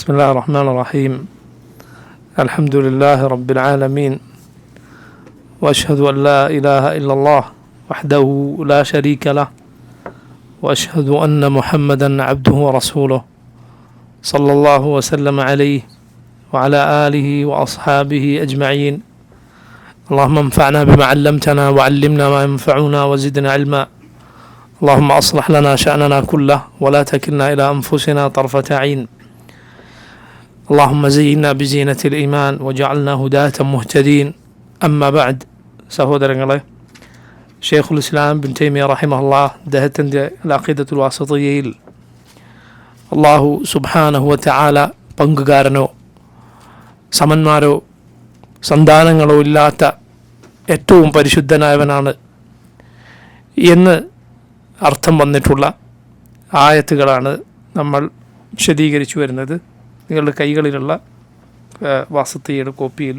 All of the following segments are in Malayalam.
بسم الله الرحمن الرحيم الحمد لله رب العالمين وأشهد أن لا إله إلا الله وحده لا شريك له وأشهد أن محمدا عبده ورسوله صلى الله وسلم عليه وعلى آله وأصحابه أجمعين اللهم انفعنا بما علمتنا وعلمنا ما ينفعنا وزدنا علما اللهم أصلح لنا شأننا كله ولا تكلنا إلى أنفسنا طرفة عين اللهم زينا بزينة الإيمان وجعلنا هداة مهتدين أما بعد സഹോദരങ്ങളെ ഷെയ്ഖുൽ ഇസ്ലാം ബിൻ തൈമിയ റഹിമഹുല്ലാഹ് അദ്ദേഹത്തിൻ്റെ അഖീദത്തുൽ വാസിത്തിയ്യയിൽ അള്ളാഹു സുബ്ഹാനഹു വ തആല പങ്കുകാരനോ സമന്മാരോ സന്താനങ്ങളോ ഇല്ലാത്ത ഏറ്റവും പരിശുദ്ധനായവനാണ് എന്ന് അർത്ഥം വന്നിട്ടുള്ള ആയത്തുകളാണ് നമ്മൾ വിശദീകരിച്ചു വരുന്നത്. നിങ്ങളുടെ കൈകളിലുള്ള വാസിത്തിയ്യയുടെ കോപ്പിയിൽ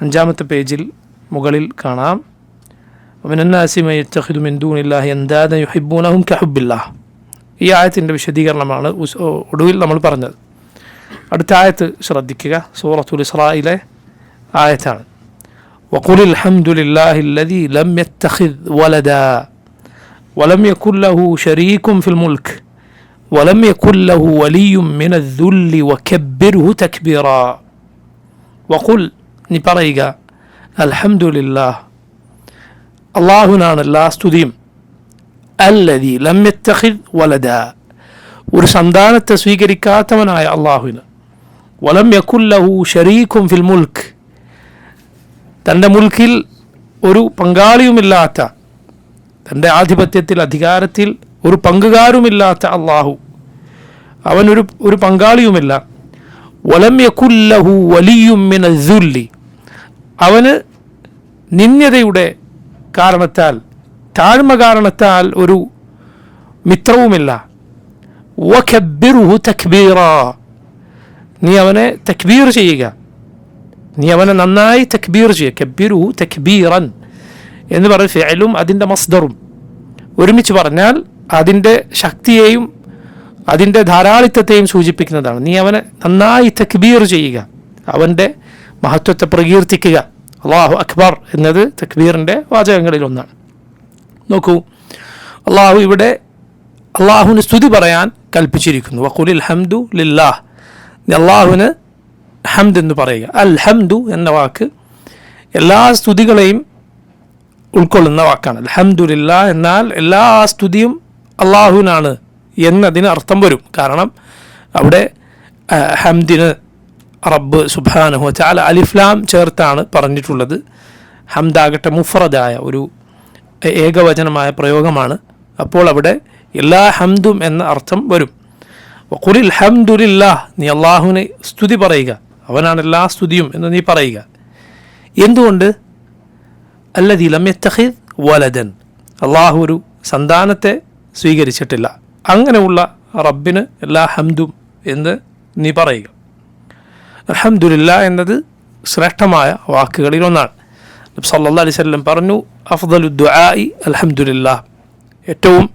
5-ാമത്തെ പേജിൽ മുകളിൽ കാണാം. വമിനന്നാസി മൻ യത്തഖിദു മിൻ ദൂനില്ലാഹി അൻദാദൻ യുഹിബ്ബൂനഹും കഹുബ്ബില്ലാഹ്. ഈ ആയത്തിൻ്റെ വിശദീകരണമാണ് ഒടുവിൽ നമ്മൾ പറഞ്ഞത്. അടുത്ത ആയത്ത് ശ്രദ്ധിക്കുക. സൂറത്തുൽ ഇസ്രായിലെ ആയത്താണ്. വഖുലിൽ ഹംദുലില്ലാഹി അല്ലദീ ലം യത്തഖിദ് വലദാ വലം യകുൻ ലഹു ശരീകുൻ ഫിൽ മുൽക്ക് വലം യകുൻ ലഹു വലിയ്യുൻ മിനൽ ദുല്ലി വകബ്ബിർഹു തക്ബീറാ. വഖുൽ, നീ പറയുക, അൽഹംദുലില്ലാഹ്, അല്ലാഹുവിനാണ് എല്ലാ സ്തുതിയും, അല്ലദീ ലം യത്തഖിദ് വലദാ, ഒരു സന്താനത്തെ സ്വീകരിക്കാത്തവനായ അല്ലാഹുവിന്, വലം യകുൻ ലഹു ശരീകുൻ ഫിൽ മുൽക്ക്, തൻ്റെ മുൽക്കിൽ ഒരു പങ്കാളിയുമില്ലാത്ത, തൻ്റെ ആധിപത്യത്തിൽ അധികാരത്തിൽ ഒരു പങ്കുകാരുമില്ലാത്ത അള്ളാഹു, അവനൊരു പങ്കാളിയുമില്ല. വലം യകുൻ ലഹു വലിയ്യുൻ മിനൽ ദുല്ലി, അവന് നിന്ദ്യതയുടെ കാരണത്താൽ, താഴ്മ കാരണത്താൽ ഒരു മിത്രവുമില്ല. വകബ്ബിർഹു തക്ബീറാ, നീ അവനെ തക്ബീർ ചെയ്യുക, നീ അവനെ നന്നായി തക്ബീർ ചെയ്യുക. കബ്ബിർഹു തക്ബീറൻ എന്ന് പറയുന്ന ഫിഅലും അതിൻ്റെ മസ്ദറും ഒരുമിച്ച് പറഞ്ഞാൽ അതിൻ്റെ ശക്തിയെയും അതിൻ്റെ ധാരാളിത്തത്തെയും സൂചിപ്പിക്കുന്നതാണ്. നീ അവനെ നന്നായി തക്ബീർ ചെയ്യുക, അവൻ്റെ മഹത്വത്തെ പ്രകീർത്തിക്കുക. അല്ലാഹു അക്ബർ എന്നത് തക്ബീറിൻ്റെ വാചകങ്ങളിൽ ഒന്നാണ്. നോക്കൂ, അള്ളാഹു ഇവിടെ അള്ളാഹുവിന് സ്തുതി പറയാൻ കൽപ്പിച്ചിരിക്കുന്നു. വഖുലിൽ ഹംദു ലില്ലാഹ്, നീ അള്ളാഹുവിന് ഹംദ് എന്ന് പറയുക. അൽ ഹംദു എന്ന വാക്ക് എല്ലാ സ്തുതികളെയും ഉൾക്കൊള്ളുന്ന വാക്കാണ്. അൽഹംദുലില്ലാഹ് എന്നാൽ എല്ലാ സ്തുതിയും അള്ളാഹുവിനാണ് എന്നതിന് അർത്ഥം വരും. കാരണം അവിടെ ഹംദിന് റബ്ബ് സുബ്ഹാനഹു വ തആല അലിഫ്ലാം ചേർത്താണ് പറഞ്ഞിട്ടുള്ളത്. ഹംദാകട്ടെ മുഫ്രദായ ഒരു ഏകവചനമായ പ്രയോഗമാണ്. അപ്പോൾ അവിടെ എല്ലാ ഹംദും എന്ന അർത്ഥം വരും. വഖുലിൽ ഹംദുലില്ലാഹ്, നീ അള്ളാഹുവിനെ സ്തുതി പറയുക, അവനാണ് എല്ലാ സ്തുതിയും എന്ന് നീ പറയുക. എന്തുകൊണ്ട്? അല്ലദീ ലം യത്തഖിദ് വലദൻ, അള്ളാഹു ഒരു സന്താനത്തെ സ്വീകരിച്ചിട്ടില്ല. അങ്ങനെയുള്ള റബ്ബിന് എല്ലാ ഹംദും എന്ന് നീ പറയുക. അൽഹംദുലില്ലാഹ് എന്നത് ശ്രേഷ്ഠമായ വാക്കുകളിൽ ഒന്നാണ്. നബി സല്ലല്ലാഹു അലൈഹി വസല്ലം പറഞ്ഞു, അഫ്ദലു ദുആഇ അൽഹംദുലില്ലാഹ്, ഏറ്റവും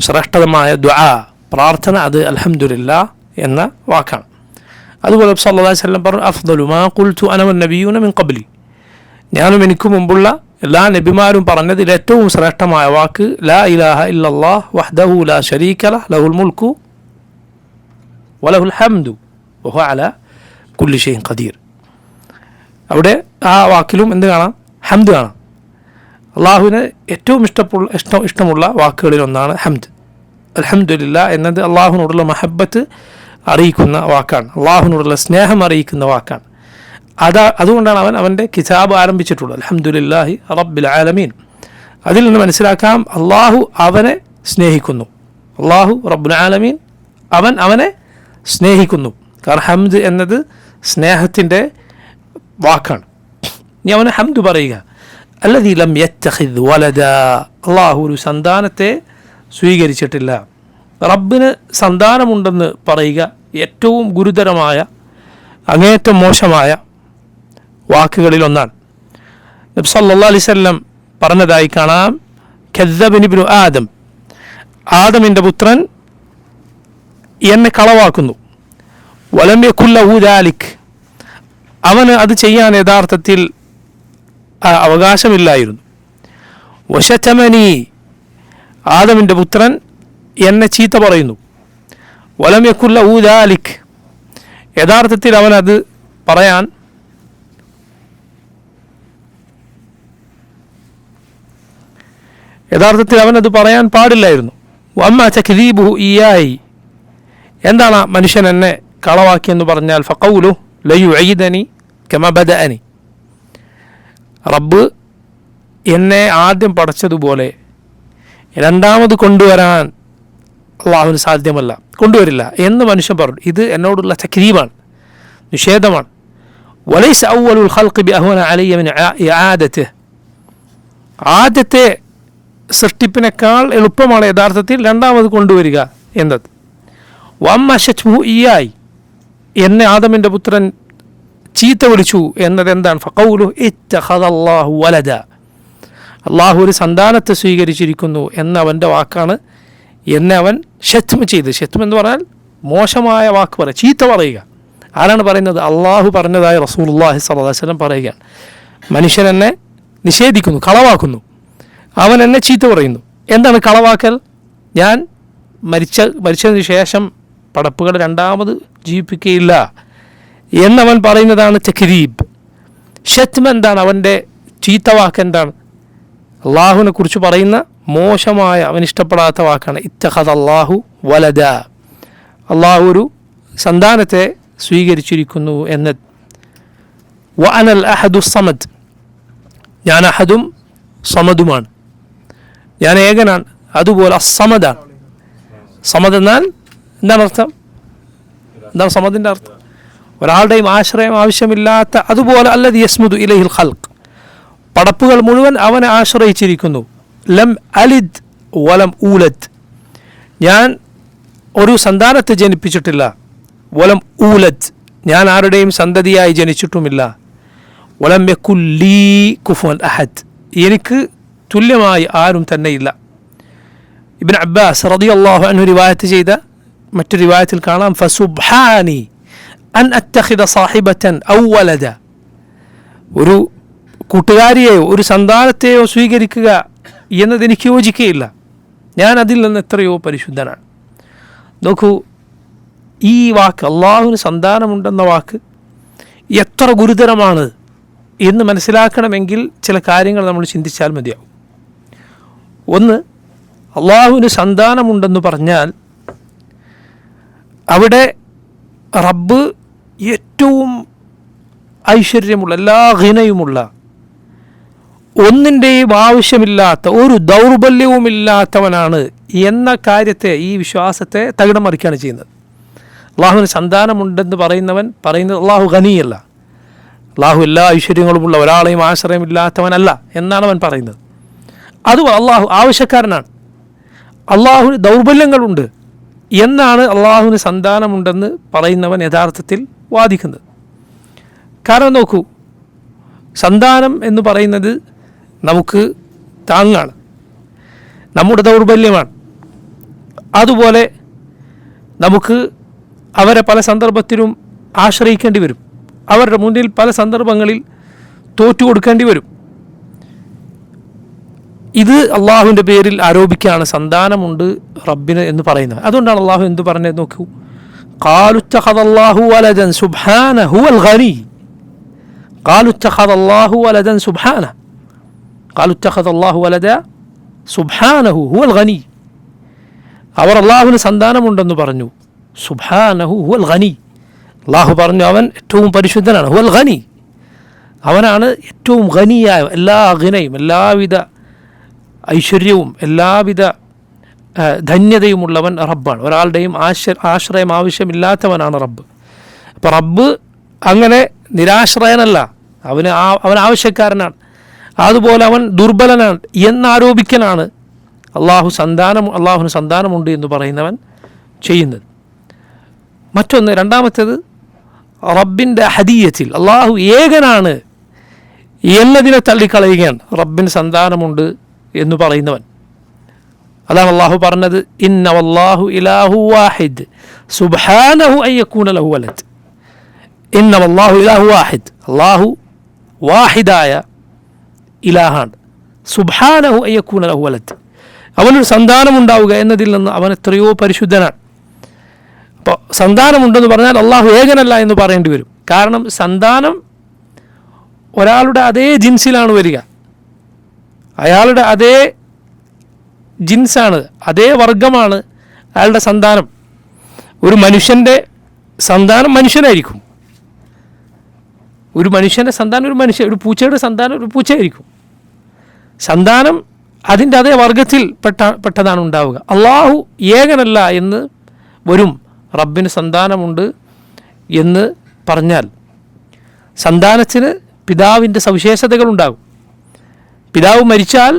ശ്രേഷ്ഠമായ ദുആ, പ്രാർത്ഥന, അത് അൽഹംദുലില്ലാഹ് എന്ന വാക്കാണ്. അതുപോലെ നബി സല്ലല്ലാഹു അലൈഹി വസല്ലം പറഞ്ഞു, അഫ്ദലു മാ ഖുൽതു അന വന്നബിയ്യൂന മിൻ ഖബ്ലി, ഞാനും എനിക്ക് മുമ്പുള്ള എല്ലാ നബിമാരും പറഞ്ഞതിൽ ഏറ്റവും ശ്രേഷ്ഠമായ വാക്ക് ലാ ഇലാഹ ഇല്ലല്ലാഹ് വഹ്ദഹു ലാ ശരീക ലഹ് ലഹുൽ മുൽക്കു വലഹുൽ ഹംദു വഹുവ അലാ കുല്ലി ഷൈഇൻ ഖദീർ. അവിടെ ആ വാക്കിലും എന്ത് കാണാം? ഹംദ് കാണാം. അള്ളാഹുവിന് ഏറ്റവും ഇഷ്ടമുള്ള വാക്കുകളിൽ ഒന്നാണ് ഹംദ്. അൽഹംദുലില്ലാഹ് എന്നത് അള്ളാഹുവിനോടുള്ള മഹബ്ബത്ത് അറിയിക്കുന്ന വാക്കാണ്, അള്ളാഹുവിനോടുള്ള സ്നേഹം അറിയിക്കുന്ന വാക്കാണ്. അതുകൊണ്ടാണ് അവൻ്റെ കിതാബ് ആരംഭിച്ചിട്ടുള്ളത്, അൽഹംദുലില്ലാഹി റബ്ബിൽ ആലമീൻ. അതിൽ നിന്ന് മനസ്സിലാക്കാം അള്ളാഹു അവനെ സ്നേഹിക്കുന്നു. അള്ളാഹു റബ്ബുൽ ആലമീൻ അവനെ സ്നേഹിക്കുന്നു. കാരണം ഹംദ് എന്നത് സ്നേഹത്തിൻ്റെ വാക്കാണ്. നീ അവനെ ഹംദ് പറയുക. അല്ലദീ ലം യത്തഖിദ് വലദാ, അള്ളാഹു ഒരു സന്താനത്തെ സ്വീകരിച്ചിട്ടില്ല. റബ്ബിന് സന്താനമുണ്ടെന്ന് പറയുക ഏറ്റവും ഗുരുതരമായ, അങ്ങേയറ്റം മോശമായ വാക്കുകളിൽ ഒന്നാണ്. നബി സല്ലല്ലാഹു അലൈഹി വസല്ലം പറഞ്ഞതായി കാണാം, കദ്ദബനി ഇബ്നു ആദം, ആദമിൻ്റെ പുത്രൻ എന്നെ കളവാക്കുന്നു. വലം യകുൽ ലഹു ദാലിക്, അവന് അത് ചെയ്യാൻ യഥാർത്ഥത്തിൽ അവകാശമില്ലായിരുന്നു. വശതമനി, ആദമിൻ്റെ പുത്രൻ എന്നെ ചീത്ത പറയുന്നു. വലം യകുൽ ലഹു ദാലിക്, യഥാർത്ഥത്തിൽ അവനത് പറയാൻ പാടില്ലായിരുന്നു. വമ്മ തക്ദീബുഹു ഇയ്യായി, എന്താണ് മനുഷ്യൻ എന്നെ കളവാക്കിയെന്ന് പറഞ്ഞാൽ ഫഖൗലു ലയുഈദനി കമാ ബദഅനി, റബ്ബ് എന്നെ ആദ്യം പടച്ചതുപോലെ രണ്ടാമത് കൊണ്ടുവരാൻ അള്ളാഹുവിന് സാധ്യമല്ല, കൊണ്ടുവരില്ല എന്ന് മനുഷ്യൻ പറഞ്ഞു. ഇത് എന്നോടുള്ള തക്ദീബാണ്, നിഷേധമാണ്. വലൈസ അവ്വലുൽ ഖൽഖി ബിഅഹ്വന അലയ്യ മിൻ ഇആദതിഹി, ആദ്യത്തെ സൃഷ്ടിപ്പിനേക്കാൾ എളുപ്പമാണ് യഥാർത്ഥത്തിൽ രണ്ടാമത് കൊണ്ടുവരിക എന്നത്. വമ്മ ശത്മുഹു ഇയ്യായി, എന്നെ ആദമിൻ്റെ പുത്രൻ ചീത്ത വിളിച്ചു എന്നത് എന്താണ്? ഫഖൗലു ഇത്തഖദല്ലാഹു വലദ, അള്ളാഹു ഒരു സന്താനത്തെ സ്വീകരിച്ചിരിക്കുന്നു എന്ന അവൻ്റെ വാക്കാണ്. എന്നെ അവൻ ശത്മ ചെയ്ത്, ശത്മ എന്ന് പറഞ്ഞാൽ മോശമായ വാക്ക് പറയുക, ചീത്ത പറയുക. ആരാണ് പറയുന്നത്? അള്ളാഹു പറഞ്ഞതായി റസൂലുള്ളാഹി സ്വല്ലല്ലാഹു അലൈഹി വസല്ലം പറയുകയാണ്. മനുഷ്യൻ എന്നെ നിഷേധിക്കുന്നു, കളവാക്കുന്നു, അവൻ എന്നെ ചീത്ത പറയുന്നു. എന്താണ് കളവാക്കൽ? ഞാൻ മരിച്ചതിന് ശേഷം പടപ്പുകൾ രണ്ടാമത് ജീവിപ്പിക്കുകയില്ല എന്നവൻ പറയുന്നതാണ് തക്ദീബ്. ശത്മ എന്താണ്? അവൻ്റെ ചീത്തവാക്ക് എന്താണ്? അള്ളാഹുവിനെ കുറിച്ച് പറയുന്ന മോശമായ, അവൻ ഇഷ്ടപ്പെടാത്ത വാക്കാണ് ഇത്തഖദല്ലാഹു വലദ, അള്ളാഹു ഒരു സന്താനത്തെ സ്വീകരിച്ചിരിക്കുന്നു എന്നത്. വഅനൽ അഹദു സമദ്, ഞാൻ അഹദും സമദുമാണ്, ഞാൻ ഏകനാണ്. അതുപോലെ അസമദാണ്. സമദ് എന്നാൽ എന്താണ് അർത്ഥം? എന്താണ് സമദിൻ്റെ അർത്ഥം? ഒരാളുടെയും ആശ്രയം ആവശ്യമില്ലാത്ത. അതുപോലെ അല്ലദി യസ്മുദു ഇലൈഹിൽ ഖൽഖ്, പടപ്പുകൾ മുഴുവൻ അവനെ ആശ്രയിച്ചിരിക്കുന്നു. ലം അലിദ് വലം ഊലദ്, ഞാൻ ഒരു സന്താനത്തെ ജനിപ്പിച്ചിട്ടില്ല. വലം ഊലദ്, ഞാൻ ആരുടെയും സന്തതിയായി ജനിച്ചിട്ടുമില്ല. വലം യകുൽ ലീ കുഫുവൻ അഹദ്, എനിക്ക് തുല്യമായി ആരും തന്നെയില്ല. ഇബ്നു അബ്ബാസ് റളിയല്ലാഹു അൻഹു റിവായത്ത് ചെയ്ത മറ്റൊരു റിവായത്തിൽ കാണാം ഫസുബ്ഹാനി അൻ അത്തഖിദ സാഹിബതൻ ഔ വലദ, ഒരു കൂട്ടുകാരിയെയോ ഒരു സന്താനത്തെയോ സ്വീകരിക്കുക എന്നതെനിക്ക് യോജിക്കുകയില്ല, ഞാൻ അതിൽ നിന്ന് എത്രയോ പരിശുദ്ധനാണ്. നോക്കൂ, ഈ വാക്ക്, അള്ളാഹുവിന് സന്താനമുണ്ടെന്ന വാക്ക് എത്ര ഗുരുതരമാണ് എന്ന് മനസ്സിലാക്കണമെങ്കിൽ ചില കാര്യങ്ങൾ നമ്മൾ ചിന്തിച്ചാൽ മതിയാവും. ഒന്ന്, അള്ളാഹുവിന് സന്താനമുണ്ടെന്ന് പറഞ്ഞാൽ അവിടെ റബ്ബ് ഏറ്റവും ഐശ്വര്യമുള്ള, എല്ലാ ഘിനയുമുള്ള, ഒന്നിൻ്റെയും ആവശ്യമില്ലാത്ത, ഒരു ദൗർബല്യവുമില്ലാത്തവനാണ് എന്ന കാര്യത്തെ, ഈ വിശ്വാസത്തെ തകിടം മറിക്കുകയാണ് ചെയ്യുന്നത്. അള്ളാഹുവിന് സന്താനമുണ്ടെന്ന് പറയുന്നത് അള്ളാഹു ഖനിയല്ല, അള്ളാഹു എല്ലാ ഐശ്വര്യങ്ങളുമുള്ള, ഒരാളെയും ആശ്രയമില്ലാത്തവനല്ല എന്നാണ് അവൻ പറയുന്നത്. അതുപോലെ അള്ളാഹു ആവശ്യക്കാരനാണ്, അള്ളാഹുവിന് ദൗർബല്യങ്ങളുണ്ട് എന്നാണ് അള്ളാഹുവിന് സന്താനമുണ്ടെന്ന് പറയുന്നവൻ യഥാർത്ഥത്തിൽ വാദിക്കുന്നത്. കാരണം നോക്കൂ, സന്താനം എന്ന് പറയുന്നത് നമുക്ക് താങ്ങാണ്, നമ്മുടെ ദൗർബല്യമാണ്. അതുപോലെ നമുക്ക് അവരെ പല സന്ദർഭത്തിലും ആശ്രയിക്കേണ്ടി വരും, അവരുടെ മുന്നിൽ പല സന്ദർഭങ്ങളിൽ തോറ്റു കൊടുക്കേണ്ടി വരും. ഇത് അള്ളാഹുവിൻ്റെ പേരിൽ ആരോപിക്കുകയാണ് സന്താനമുണ്ട് റബ്ബിന് എന്ന് പറയുന്നത്. അതുകൊണ്ടാണ് അള്ളാഹു എന്ത് പറഞ്ഞത് നോക്കൂ, ഖാലു ഇത്തഖദല്ലാഹു വലദൻ സുബ്ഹാനഹു ഹുവൽ ഗനി, ഖാലു ഇത്തഖദല്ലാഹു വലദൻ സുബ്ഹാനഹു, ഖാലു ഇത്തഖദല്ലാഹു വലദ സുബ്ഹാനഹു ഹുവൽ ഗനി, അവർ അള്ളാഹുവിന് സന്താനമുണ്ടെന്ന് പറഞ്ഞു. സുബ്ഹാനഹു ഹുവൽ ഗനി, അള്ളാഹു പറഞ്ഞു അവൻ ഏറ്റവും പരിശുദ്ധനാണ്. ഹുവൽ ഗനി, അവനാണ് ഏറ്റവും ഗനിയായ, എല്ലാ ഗിനയും, എല്ലാവിധ ഐശ്വര്യവും എല്ലാവിധ ധന്യതയുമുള്ളവൻ റബ്ബാണ്. ഒരാളുടെയും ആശ്രയം ആവശ്യമില്ലാത്തവനാണ് റബ്ബ്. അപ്പോൾ റബ്ബ് അങ്ങനെ നിരാശ്രയനല്ല, അവൻ ആവശ്യക്കാരനാണ്. അതുപോലെ അവൻ ദുർബലനാണ് എന്നാരോപിക്കലാണ് അള്ളാഹുവിന് സന്താനമുണ്ട് എന്ന് പറയുന്നവൻ ചെയ്യുന്നത്. മറ്റൊന്ന്, രണ്ടാമത്തേത് റബ്ബിൻ്റെ ഹദിയത്തിൽ അള്ളാഹു ഏകനാണ് എന്നതിനെ തള്ളിക്കളയുകയാണ് റബ്ബിന് സന്താനമുണ്ട് എന്ന് പറയുന്നവൻ. അതാണ് അള്ളാഹു പറഞ്ഞത്, ഇന്ന വല്ലാഹു ഇലാഹു വാഹിദ് സുബ്ഹാനഹു അൻ യകൂന ലഹു വലദ്. ഇന്നമല്ലാഹു ഇലാഹു വാഹിദ്. അല്ലാഹു വാഹിദായ ഇലാഹാണ്. സുബ്ഹാനഹു അൻ യകൂന ലഹു വലദ്. അവനൊരു സന്താനമുണ്ടാവുക എന്നതിൽ നിന്ന് അവൻ എത്രയോ പരിശുദ്ധനാണ്. അപ്പോൾ സന്താനമുണ്ടെന്ന് പറഞ്ഞാൽ അള്ളാഹു ഏകനല്ല എന്ന് പറയേണ്ടി വരും. കാരണം സന്താനം ഒരാളുടെ അതേ ജിൻസിലാണ് വരിക, അയാളുടെ അതേ ജിൻസാണ്, അതേ വർഗമാണ് അയാളുടെ സന്താനം. ഒരു മനുഷ്യൻ്റെ സന്താനം മനുഷ്യനായിരിക്കും, ഒരു മനുഷ്യൻ്റെ സന്താനം ഒരു മനുഷ്യൻ, ഒരു പൂച്ചയുടെ സന്താനം ഒരു പൂച്ചയായിരിക്കും. സന്താനം അതിൻ്റെ അതേ വർഗത്തിൽ പെട്ടതാണ് ഉണ്ടാവുക. അള്ളാഹു ഏകനല്ല എന്ന് വരും റബ്ബിന് സന്താനമുണ്ട് എന്ന് പറഞ്ഞാൽ. സന്താനത്തിന് പിതാവിൻ്റെ സവിശേഷതകളുണ്ടാകും. പിതാവ് മരിച്ചാൽ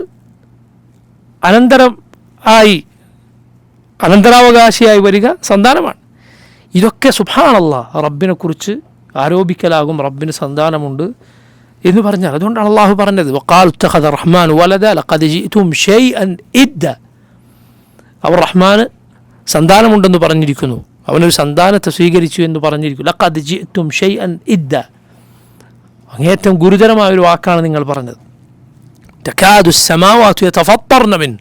അനന്തരാവകാശിയായി വരിക സന്താനമാണ്. ഇതൊക്കെ സുബ്ഹാനല്ലാഹ് റബ്ബിനെക്കുറിച്ച് ആരോപിക്കലാകും, റബ്ബിന് സന്താനമുണ്ട് എന്ന് പറഞ്ഞാൽ. അതുകൊണ്ടാണ് അള്ളാഹു പറഞ്ഞത് വഖാലു ഇത്തഖദ റഹ്മാനു വലദ ലഖദ് ജിഅ്തും ഷൈഅൻ ഇദ്ദ. അവർ റഹ്മാന് സന്താനമുണ്ടെന്ന് പറഞ്ഞിരിക്കുന്നു, അവനൊരു സന്താനത്തെ സ്വീകരിച്ചു എന്ന് പറഞ്ഞിരിക്കുന്നു. ലഖദ് ജിഅ്തും ഷൈഅൻ ഇദ്ദ. അങ്ങേറ്റം ഗുരുതരമായൊരു വാക്കാണ് നിങ്ങൾ പറഞ്ഞത്. തകാദു السماوات يتفطرن منه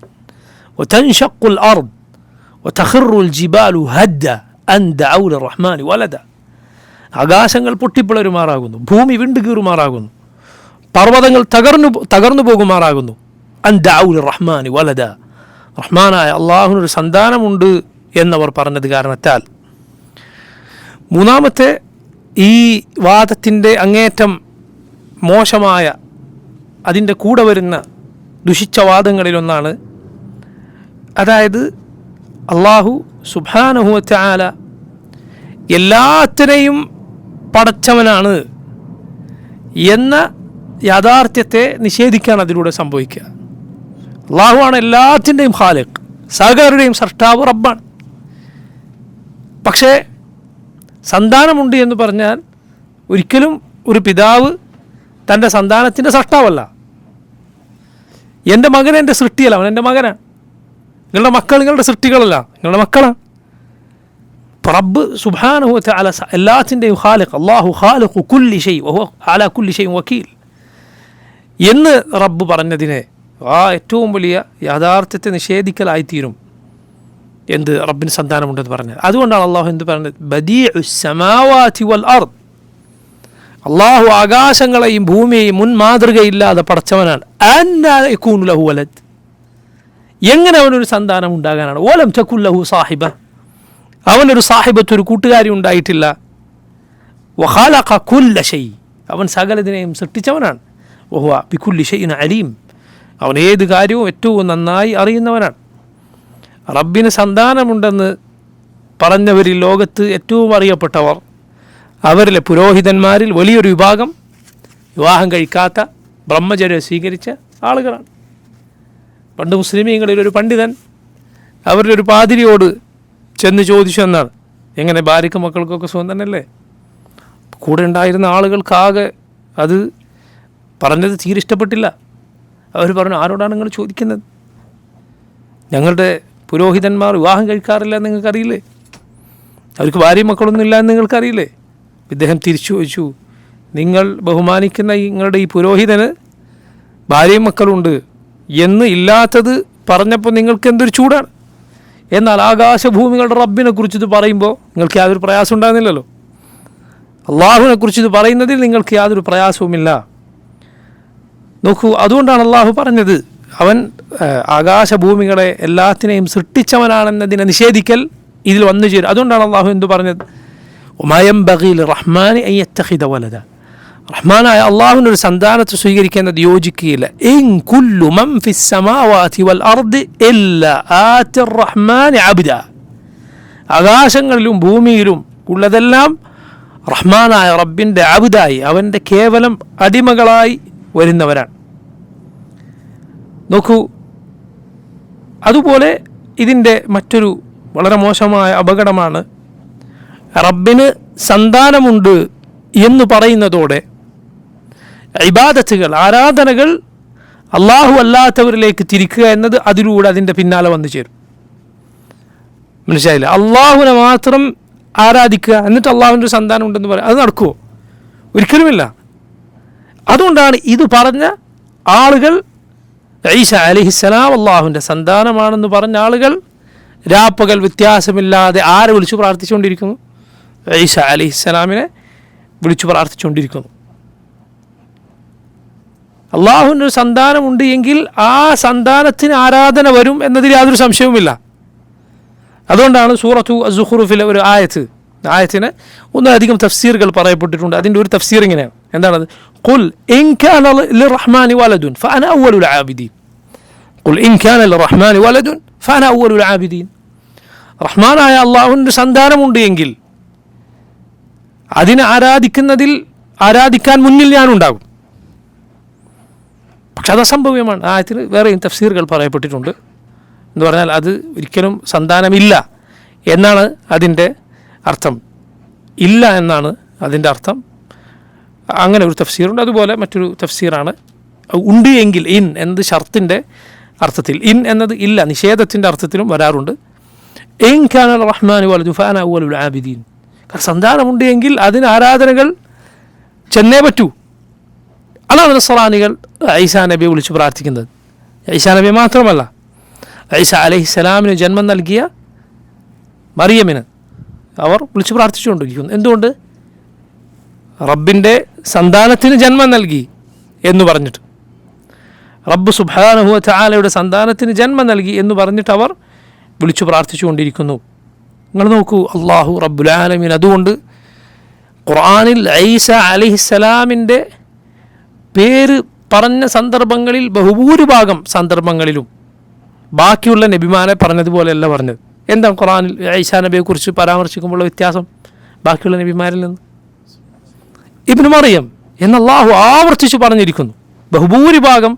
وتنشق الأرض وتخر الجبال هدا أن دعوا للرحمن ولدا. ആകാശങ്ങൾ പൊട്ടിപ്പിളരുമാറാകുന്നു, ഭൂമി വിണ്ടുകീറുമാറാകുന്നു, പർവ്വതങ്ങൾ തകർന്നു പോകുമാറാകുന്നു. അൻ ദഅഉ ലിർറഹ്മാനി വലദ. റഹ്മാനായ അള്ളാഹുവിനൊരു സന്താനമുണ്ട് എന്നവർ പറഞ്ഞത് കാരണത്താൽ. മൂന്നാമത്തെ ഈ വാദത്തിൻ്റെ അങ്ങേറ്റം മോശമായ, അതിൻ്റെ കൂടെ വരുന്ന ദുഷിച്ച വാദങ്ങളിലൊന്നാണ്, അതായത് അള്ളാഹു സുബ്ഹാനഹു വ തആല എല്ലാത്തിനെയും പടച്ചവനാണ് എന്ന യാഥാർത്ഥ്യത്തെ നിഷേധിക്കാൻ അതിലൂടെ സംഭവിക്കുക. അള്ളാഹുവാണ് എല്ലാത്തിൻ്റെയും ഖാലിഖ്, സകലരുടെയും സൃഷ്ടാവ് റബ്ബാണ്. പക്ഷേ സന്താനമുണ്ട് എന്ന് പറഞ്ഞാൽ ഒരിക്കലും ഒരു പിതാവ് തൻ്റെ സന്താനത്തിൻ്റെ സൃഷ്ടാവല്ല. എൻ്റെ മകൻ എൻ്റെ സൃഷ്ടിയല്ല, അവൻ എൻ്റെ മകനാണ്. നിങ്ങളുടെ മക്കൾ നിങ്ങളുടെ സൃഷ്ടികളല്ല, നിങ്ങളുടെ മക്കളാണ്. റബ്ബ് സുബ്ഹാനഹു വ തആല എല്ലാത്തിൻ്റെയും ഖാലിഖ്, അല്ലാഹു ഖാലിഖു കുല്ലി ഷൈ വഹുവ അലാ കുല്ലി ഷൈഇൻ വക്കീൽ എന്ന് റബ്ബ് പറഞ്ഞതിനെ ഏറ്റവും വലിയ യാഥാർത്ഥ്യത്തെ നിഷേധിക്കലായിത്തീരും എന്ത് റബ്ബിന് സന്താനമുണ്ടെന്ന് പറഞ്ഞത്. അതുകൊണ്ടാണ് അള്ളാഹു എന്ത് പറഞ്ഞത്? ബദീഉസ് സമാവാതി വൽ അർദ്. അള്ളാഹു ആകാശങ്ങളെയും ഭൂമിയെയും മുൻ മാതൃകയില്ലാതെ പടച്ചവനാണ്. അന്നാ യകൂനു ലഹു വലദ്. എങ്ങനെ അവനൊരു സന്താനം ഉണ്ടാകാനാണ്? വലം തകുൻ ലഹു സാഹിബ. അവനൊരു സാഹിബത്ത്, ഒരു കൂട്ടുകാരി ഉണ്ടായിട്ടില്ല. വഖലഖ കുല്ല ഷൈ. അവൻ സകലതിനെയും സൃഷ്ടിച്ചവനാണ്. വഹുവ ബികുല്ലി ഷൈഇൻ അലീം. അവൻ ഏത് കാര്യവും ഏറ്റവും നന്നായി അറിയുന്നവനാണ്. റബ്ബിന് സന്താനമുണ്ടെന്ന് പറഞ്ഞവരിൽ ലോകത്ത് ഏറ്റവും അറിയപ്പെട്ടവർ അവരിലെ പുരോഹിതന്മാരിൽ വലിയൊരു വിഭാഗം വിവാഹം കഴിക്കാത്ത ബ്രഹ്മചര്യം സ്വീകരിച്ച ആളുകളാണ്. പണ്ട് മുസ്ലിമീങ്ങളിൽ ഒരു പണ്ഡിതൻ അവരിൽ ഒരു പാതിരിയോട് ചെന്ന് ചോദിച്ചു എന്നാണ്, എങ്ങനെ ഭാര്യയ്ക്കും മക്കൾക്കൊക്കെ സുഖം തന്നെയല്ലേ? കൂടെ ഉണ്ടായിരുന്ന ആളുകൾക്കാകെ അത് പറഞ്ഞത് തീരെ ഇഷ്ടപ്പെട്ടില്ല. അവർ പറഞ്ഞു, ആരോടാണ് നിങ്ങൾ ചോദിക്കുന്നത്? ഞങ്ങളുടെ പുരോഹിതന്മാർ വിവാഹം കഴിക്കാറില്ല എന്ന് നിങ്ങൾക്കറിയില്ലേ? അവർക്ക് ഭാര്യയും മക്കളൊന്നും ഇല്ല എന്ന് നിങ്ങൾക്കറിയില്ലേ? ഇദ്ദേഹം തിരിച്ചു ചോദിച്ചു, നിങ്ങൾ ബഹുമാനിക്കുന്ന നിങ്ങളുടെ ഈ പുരോഹിതന് ഭാര്യയും മക്കളുണ്ട് എന്ന് ഇല്ലാത്തത് പറഞ്ഞപ്പോൾ നിങ്ങൾക്ക് എന്തൊരു ചൂടാണ്. എന്നാൽ ആകാശഭൂമികളുടെ റബ്ബിനെ കുറിച്ച് ഇത് പറയുമ്പോൾ നിങ്ങൾക്ക് യാതൊരു പ്രയാസം ഉണ്ടാകുന്നില്ലല്ലോ. അള്ളാഹുവിനെ കുറിച്ച് ഇത് പറയുന്നതിൽ നിങ്ങൾക്ക് യാതൊരു പ്രയാസവുമില്ല. നോക്കൂ, അതുകൊണ്ടാണ് അള്ളാഹു പറഞ്ഞത് അവൻ ആകാശഭൂമികളെ എല്ലാത്തിനെയും സൃഷ്ടിച്ചവനാണെന്നതിനെ നിഷേധിക്കൽ ഇതിൽ വന്നു ചേരും. അതുകൊണ്ടാണ് അള്ളാഹു എന്തു പറഞ്ഞത്? വമാ യൻബഗി ലിർറഹ്മാനി അൻ യത്തഖിദ വലദ. റഹ്മാനായ അള്ളാഹുവിനൊരു സന്താനത്തെ സ്വീകരിക്കുന്നത് യോജിക്കുകയില്ല. ഇൻ കുല്ലു മൻ ഫിസ് സമാവാതി വൽ അർദി ഇല്ലാ ആതിർ റഹ്മാനി അബ്ദ. ആകാശങ്ങളിലും ഭൂമിയിലും ഉള്ളതെല്ലാം റഹ്മാനായ റബ്ബിൻ്റെ അബ്ദായി, അവൻ്റെ കേവലം അടിമകളായി വരുന്നവരാണ്. നോക്കൂ, അതുപോലെ ഇതിൻ്റെ മറ്റൊരു വളരെ മോശമായ അപകടമാണ് റബ്ബിന് സന്താനമുണ്ട് എന്ന് പറയുന്നതോടെ ഇബാദത്തുകൾ, ആരാധനകൾ അള്ളാഹു അല്ലാത്തവരിലേക്ക് തിരിക്കുക എന്നത് അതിലൂടെ അതിൻ്റെ പിന്നാലെ വന്നു ചേരും. മനസ്സിലായില്ല? അള്ളാഹുവിനെ മാത്രം ആരാധിക്കുക എന്നിട്ട് അള്ളാഹുവിൻ്റെ സന്താനം ഉണ്ടെന്ന് പറയാം, അത് നടക്കുമോ? ഒരിക്കലുമില്ല. അതുകൊണ്ടാണ് ഇത് പറഞ്ഞ ആളുകൾ, ഈസ അലൈഹിസ്സലാം അള്ളാഹുവിൻ്റെ സന്താനമാണെന്ന് പറഞ്ഞ ആളുകൾ രാപ്പകൽ വ്യത്യാസമില്ലാതെ ആരെ വിളിച്ചു പ്രാർത്ഥിച്ചുകൊണ്ടിരിക്കുന്നു? ഈസ അലൈഹിസ്സലാമിനെ വിളിച്ചു പ്രാർത്ഥിച്ചുകൊണ്ടിരിക്കുന്നു. അള്ളാഹുവിൻ്റെ സന്താനമുണ്ട് എങ്കിൽ ആ സന്താനത്തിന് ആരാധന വരും എന്നതിൽ യാതൊരു സംശയവുമില്ല. അതുകൊണ്ടാണ് സൂറത്തു അസ്സുഖ്റുഫിലെ ഒരു ആയത്തിന് ഒന്നിലധികം തഫ്സീറുകൾ പറയപ്പെട്ടിട്ടുണ്ട്. അതിൻ്റെ ഒരു തഫ്സീർ ഇങ്ങനെയാണ്. എന്താണത്? ഖുൽ ഇൻ കാന ലിർറഹ്മാനി വലദുൻ ഫഅന അവ്വലുൽ ആബിദീൻ. ഖുൽ ഇൻ കാന ലിർറഹ്മാനി വലദുൻ ഫഅന അവ്വലുൽ ആബിദീൻ. റഹ്മാനായ അള്ളാഹുവിൻ്റെ സന്താനമുണ്ട് എങ്കിൽ അതിനെ ആരാധിക്കാൻ മുന്നിൽ ഞാനുണ്ടാകും. പക്ഷെ അത് അസംഭവ്യമാണ്. ആയത്തിന് വേറെയും തഫ്സീറുകൾ പറയപ്പെട്ടിട്ടുണ്ട്. എന്ന് പറഞ്ഞാൽ അത് ഒരിക്കലും സന്താനമില്ല എന്നാണ് അതിൻ്റെ അർത്ഥം. ഇല്ല എന്നാണ് അതിൻ്റെ അർത്ഥം. അങ്ങനെ ഒരു തഫ്സീറുണ്ട്. അതുപോലെ മറ്റൊരു തഫ്സീറാണ് ഉണ്ട് എങ്കിൽ. ഇൻ എന്നത് ഷർത്തിൻ്റെ അർത്ഥത്തിൽ, ഇൻ എന്നത് ഇല്ല നിഷേധത്തിൻ്റെ അർത്ഥത്തിലും വരാറുണ്ട്. ഇൻ കാന റഹ്മാനു വലദു ഫഅന അവ്വലുൽ ആബിദീൻ. കാരണം സന്താനമുണ്ട് എങ്കിൽ അതിന് ആരാധനകൾ ചെന്നേ പറ്റൂ. അതാണ് നസ്രാനികൾ ഈസാ നബിയെ വിളിച്ച് പ്രാർത്ഥിക്കുന്നത്. ഈസാ നബി മാത്രമല്ല, ഈസ അലൈഹിസ്സലാമിന് ജന്മം നൽകിയ മറിയമിന് അവർ വിളിച്ച് പ്രാർത്ഥിച്ചുകൊണ്ടിരിക്കുന്നു. എന്തുകൊണ്ട്? റബ്ബിൻ്റെ സന്താനത്തിന് ജന്മം നൽകി എന്ന് പറഞ്ഞിട്ട്, റബ്ബ് സുബ്ഹാനഹു വ തആലയുടെ സന്താനത്തിന് ജന്മം നൽകി എന്ന് പറഞ്ഞിട്ട് അവർ വിളിച്ചു പ്രാർത്ഥിച്ചുകൊണ്ടിരിക്കുന്നു. നിങ്ങൾ നോക്കൂ, അള്ളാഹു റബ്ബുൽ ആലമീൻ അതുകൊണ്ട് ഖുർആനിൽ ഈസ അലൈഹിസ്സലാമിൻ്റെ പേര് പറഞ്ഞ സന്ദർഭങ്ങളിൽ ബഹുഭൂരിഭാഗം സന്ദർഭങ്ങളിലും ബാക്കിയുള്ള നബിമാരെ പറഞ്ഞതുപോലെയല്ല പറഞ്ഞത്. എന്താണ് ഖുർആനിൽ ഈസാ നബിയെക്കുറിച്ച് പരാമർശിക്കുമ്പോൾ വ്യത്യാസം ബാക്കിയുള്ള നബിമാരിൽ നിന്ന്? ഇബ്നു മറിയം എന്ന് അള്ളാഹു ആവർത്തിച്ച് പറഞ്ഞിരിക്കുന്നു ബഹുഭൂരിഭാഗം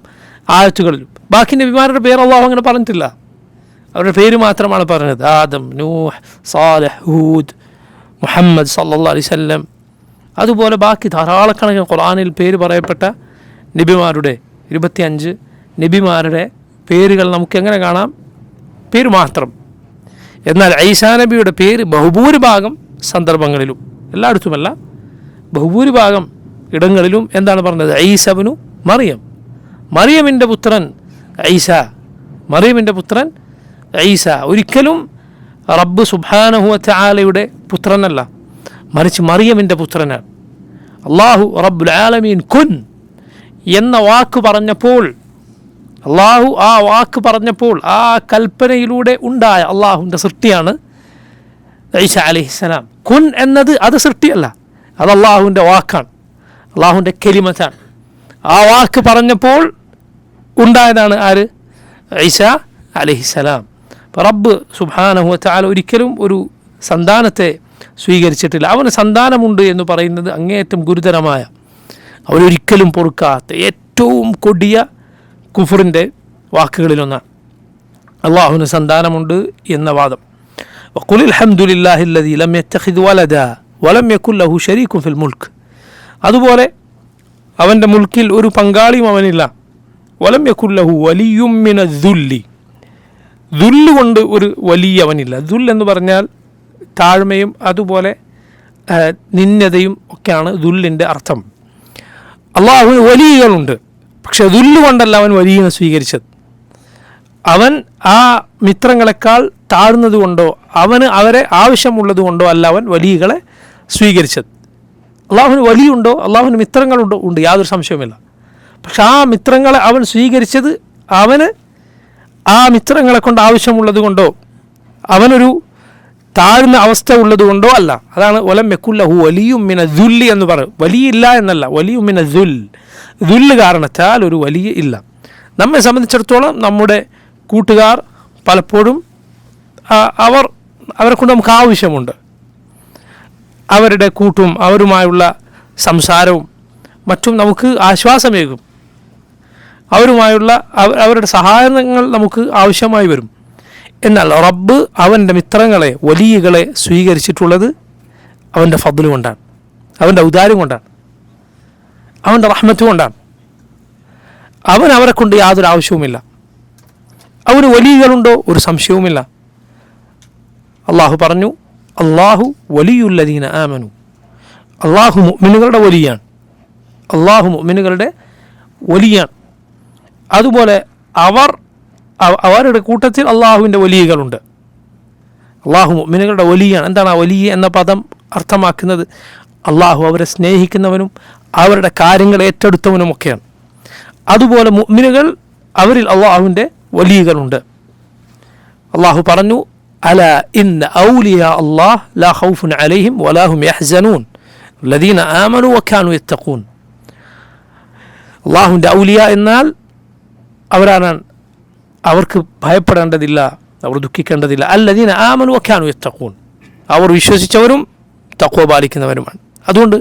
ആയത്തുകളിലും. ബാക്കി നബിമാരുടെ പേര് അള്ളാഹു അങ്ങനെ പറഞ്ഞിട്ടില്ല. അവരുടെ പേര് മാത്രമാണ് പറഞ്ഞത്. ആദം, നൂഹ്, സാലിഹ്, ഹൂദ്, മുഹമ്മദ് സല്ലല്ലാഹു അലൈഹി വസല്ലം. അതുപോലെ ബാക്കി ധാരാളക്കണക്കിന് ഖുർആനിൽ പേര് പറയപ്പെട്ട നബിമാരുടെ 25 നബിമാരുടെ പേരുകൾ നമുക്ക് എങ്ങനെ കാണാം? പേര് മാത്രം. എന്നാൽ ഈസാ നബിയുടെ പേര് ബഹുഭൂരിഭാഗം സന്ദർഭങ്ങളിലും, എല്ലായിടത്തുമല്ല, ബഹുഭൂരിഭാഗം ഇടങ്ങളിലും എന്താണ് പറഞ്ഞത്? ഈസബ്നു മറിയം, മറിയമിൻ്റെ പുത്രൻ ഈസ, മറിയമിൻ്റെ പുത്രൻ ഈസ. ഒരിക്കലും റബ്ബ് സുബ്ഹാനഹു വ തആലയുടെ പുത്രനല്ല, മറിച്ച് മറിയമിൻ്റെ പുത്രനാണ്. അള്ളാഹു റബ്ബുൽ ആലമീൻ കുൻ എന്ന വാക്ക് പറഞ്ഞപ്പോൾ, അള്ളാഹു ആ വാക്ക് പറഞ്ഞപ്പോൾ ആ കൽപ്പനയിലൂടെ ഉണ്ടായ അള്ളാഹുവിൻ്റെ സൃഷ്ടിയാണ് ഈസ അലൈഹിസ്സലാം. കുൻ എന്നത് അത് സൃഷ്ടിയല്ല, അത് അള്ളാഹുവിൻ്റെ വാക്കാണ്, അള്ളാഹുവിൻ്റെ കലിമത്താണ്. ആ വാക്ക് പറഞ്ഞപ്പോൾ ഉണ്ടായതാണ് ആര്? ഈസ അലൈഹിസ്സലാം. അപ്പോൾ റബ്ബ് സുബ്ഹാനഹു വ തആല ഒരിക്കലും ഒരു സന്താനത്തെ സ്വീകരിച്ചിട്ടില്ല. അവന് സന്താനമുണ്ട് എന്ന് പറയുന്നത് അങ്ങേയറ്റം ഗുരുതരമായ, അവരൊരിക്കലും പൊറുക്കാത്ത ഏറ്റവും കൊടിയ കുഫറിൻ്റെ വാക്കുകളിലൊന്നാണ് അള്ളാഹുവിന് സന്താനമുണ്ട് എന്ന വാദം. വഖുൽ അൽഹംദുലില്ലാഹി അല്ലദീ ലം യത്തഖിദ് വലദാ വലം യകുൻ ലഹു ശരീകുൻ ഫിൽ മുൽക്ക്. അതുപോലെ അവൻ്റെ മുൽക്കിൽ ഒരു പങ്കാളിയും അവനില്ല. വലം യകുൻ ലഹു വലിയ്യും മിനദ്ദുല്ലി, ദുല്ല് കൊണ്ട് ഒരു വലിയ അവനില്ല. ദുൽ എന്ന് പറഞ്ഞാൽ താഴ്മയും അതുപോലെ നിന്ദതയും ഒക്കെയാണ് ദുല്ലിൻ്റെ അർത്ഥം. അള്ളാഹുവിന് വലിയകളുണ്ട്, പക്ഷെ ദുല്ല് കൊണ്ടല്ല അവൻ വലിയനെ സ്വീകരിച്ചത്. അവൻ ആ മിത്രങ്ങളെക്കാൾ താഴ്ന്നത് കൊണ്ടോ അവരെ ആവശ്യമുള്ളത് കൊണ്ടോ അല്ല അവൻ വലിയകളെ സ്വീകരിച്ചത്. അള്ളാഹുവിന് വലിയുണ്ടോ, അള്ളാഹുവിന് മിത്രങ്ങളുണ്ടോ? ഉണ്ട്, യാതൊരു സംശയവുമില്ല. പക്ഷെ ആ മിത്രങ്ങളെ അവൻ സ്വീകരിച്ചത് അവന് ആ മിത്രങ്ങളെ കൊണ്ട് ആവശ്യമുള്ളത് കൊണ്ടോ അവനൊരു താഴ്ന്ന അവസ്ഥ ഉള്ളത് കൊണ്ടോ അല്ല. അതാണ് വലം യകുൻ ലഹു വലിയ്യും മിനദ്ദുല്ലി എന്ന് പറയും. വലിയില്ല എന്നല്ല, വലിയ്യും മിനദ്ദുൽ, ദുല്ല് കാരണത്താൽ ഒരു വലിയ ഇല്ല. നമ്മെ സംബന്ധിച്ചിടത്തോളം നമ്മുടെ കൂട്ടുകാർ പലപ്പോഴും അവരെ കൊണ്ട് നമുക്ക് ആവശ്യമുണ്ട്. അവരുടെ കൂട്ടും അവരുമായുള്ള സംസാരവും മറ്റും നമുക്ക് ആശ്വാസമേകും. അവരുമായുള്ള അവരുടെ സഹായങ്ങൾ നമുക്ക് ആവശ്യമായി വരും. എന്നാൽ റബ്ബ് അവൻ്റെ മിത്രങ്ങളെ, വലിയകളെ സ്വീകരിച്ചിട്ടുള്ളത് അവൻ്റെ ഫദ്ല് കൊണ്ടാണ്, അവൻ്റെ ഔദാര്യം കൊണ്ടാണ്, അവൻ്റെ റഹ്മത്ത് കൊണ്ടാണ്. അവൻ അവരെ കൊണ്ട് യാതൊരു ആവശ്യവുമില്ല. അവന് വലിയകളുണ്ടോ? ഒരു സംശയവുമില്ല. അള്ളാഹു പറഞ്ഞു, അള്ളാഹു വലിയുല്ലദീന ആമനു, അള്ളാഹു മുഅ്മിനുകളുടെ വലിയാണ്, അള്ളാഹു മുഅ്മിനുകളുടെ വലിയാണ്. അതുപോലെ അവരുടെ കൂട്ടത്തിൽ അള്ളാഹുവിൻ്റെ വലിയകളുണ്ട്. അള്ളാഹു മുഅ്മിനുകളുടെ വലിയാണ്. എന്താണ് ആ വലിയ എന്ന പദം അർത്ഥമാക്കുന്നത്? അള്ളാഹു അവരെ സ്നേഹിക്കുന്നവനും അവരുടെ കാര്യങ്ങൾ ഏറ്റെടുത്തവനുമൊക്കെയാണ്. അതുപോലെ മുഅ്മിനുകൾ അവരിൽ അള്ളാഹുവിൻ്റെ വലിയകളുണ്ട്. അള്ളാഹു പറഞ്ഞു, അല ഇന്ന ഔലിയാ അല്ലാഹ് ലാ ഖൗഫുൻ അലൈഹിം വലാ ഹും യഹ്സനൂൻ ലദീന ആമനു വകാനു യത്തഖൂൻ. അള്ളാഹുവിൻ്റെ ഔലിയ എന്നാൽ അവരാണ്, അവർക്ക് ഭയപ്പെടേണ്ടതില്ല, അവർ ദുഃഖിക്കേണ്ടതില്ല. അല്ലദീന ആമനു വകാനു യത്തഖൂൻ, അവർ വിശ്വസിച്ചവരും തഖ്വ പാലിക്കുന്നവരുമാണ്. അതുകൊണ്ട്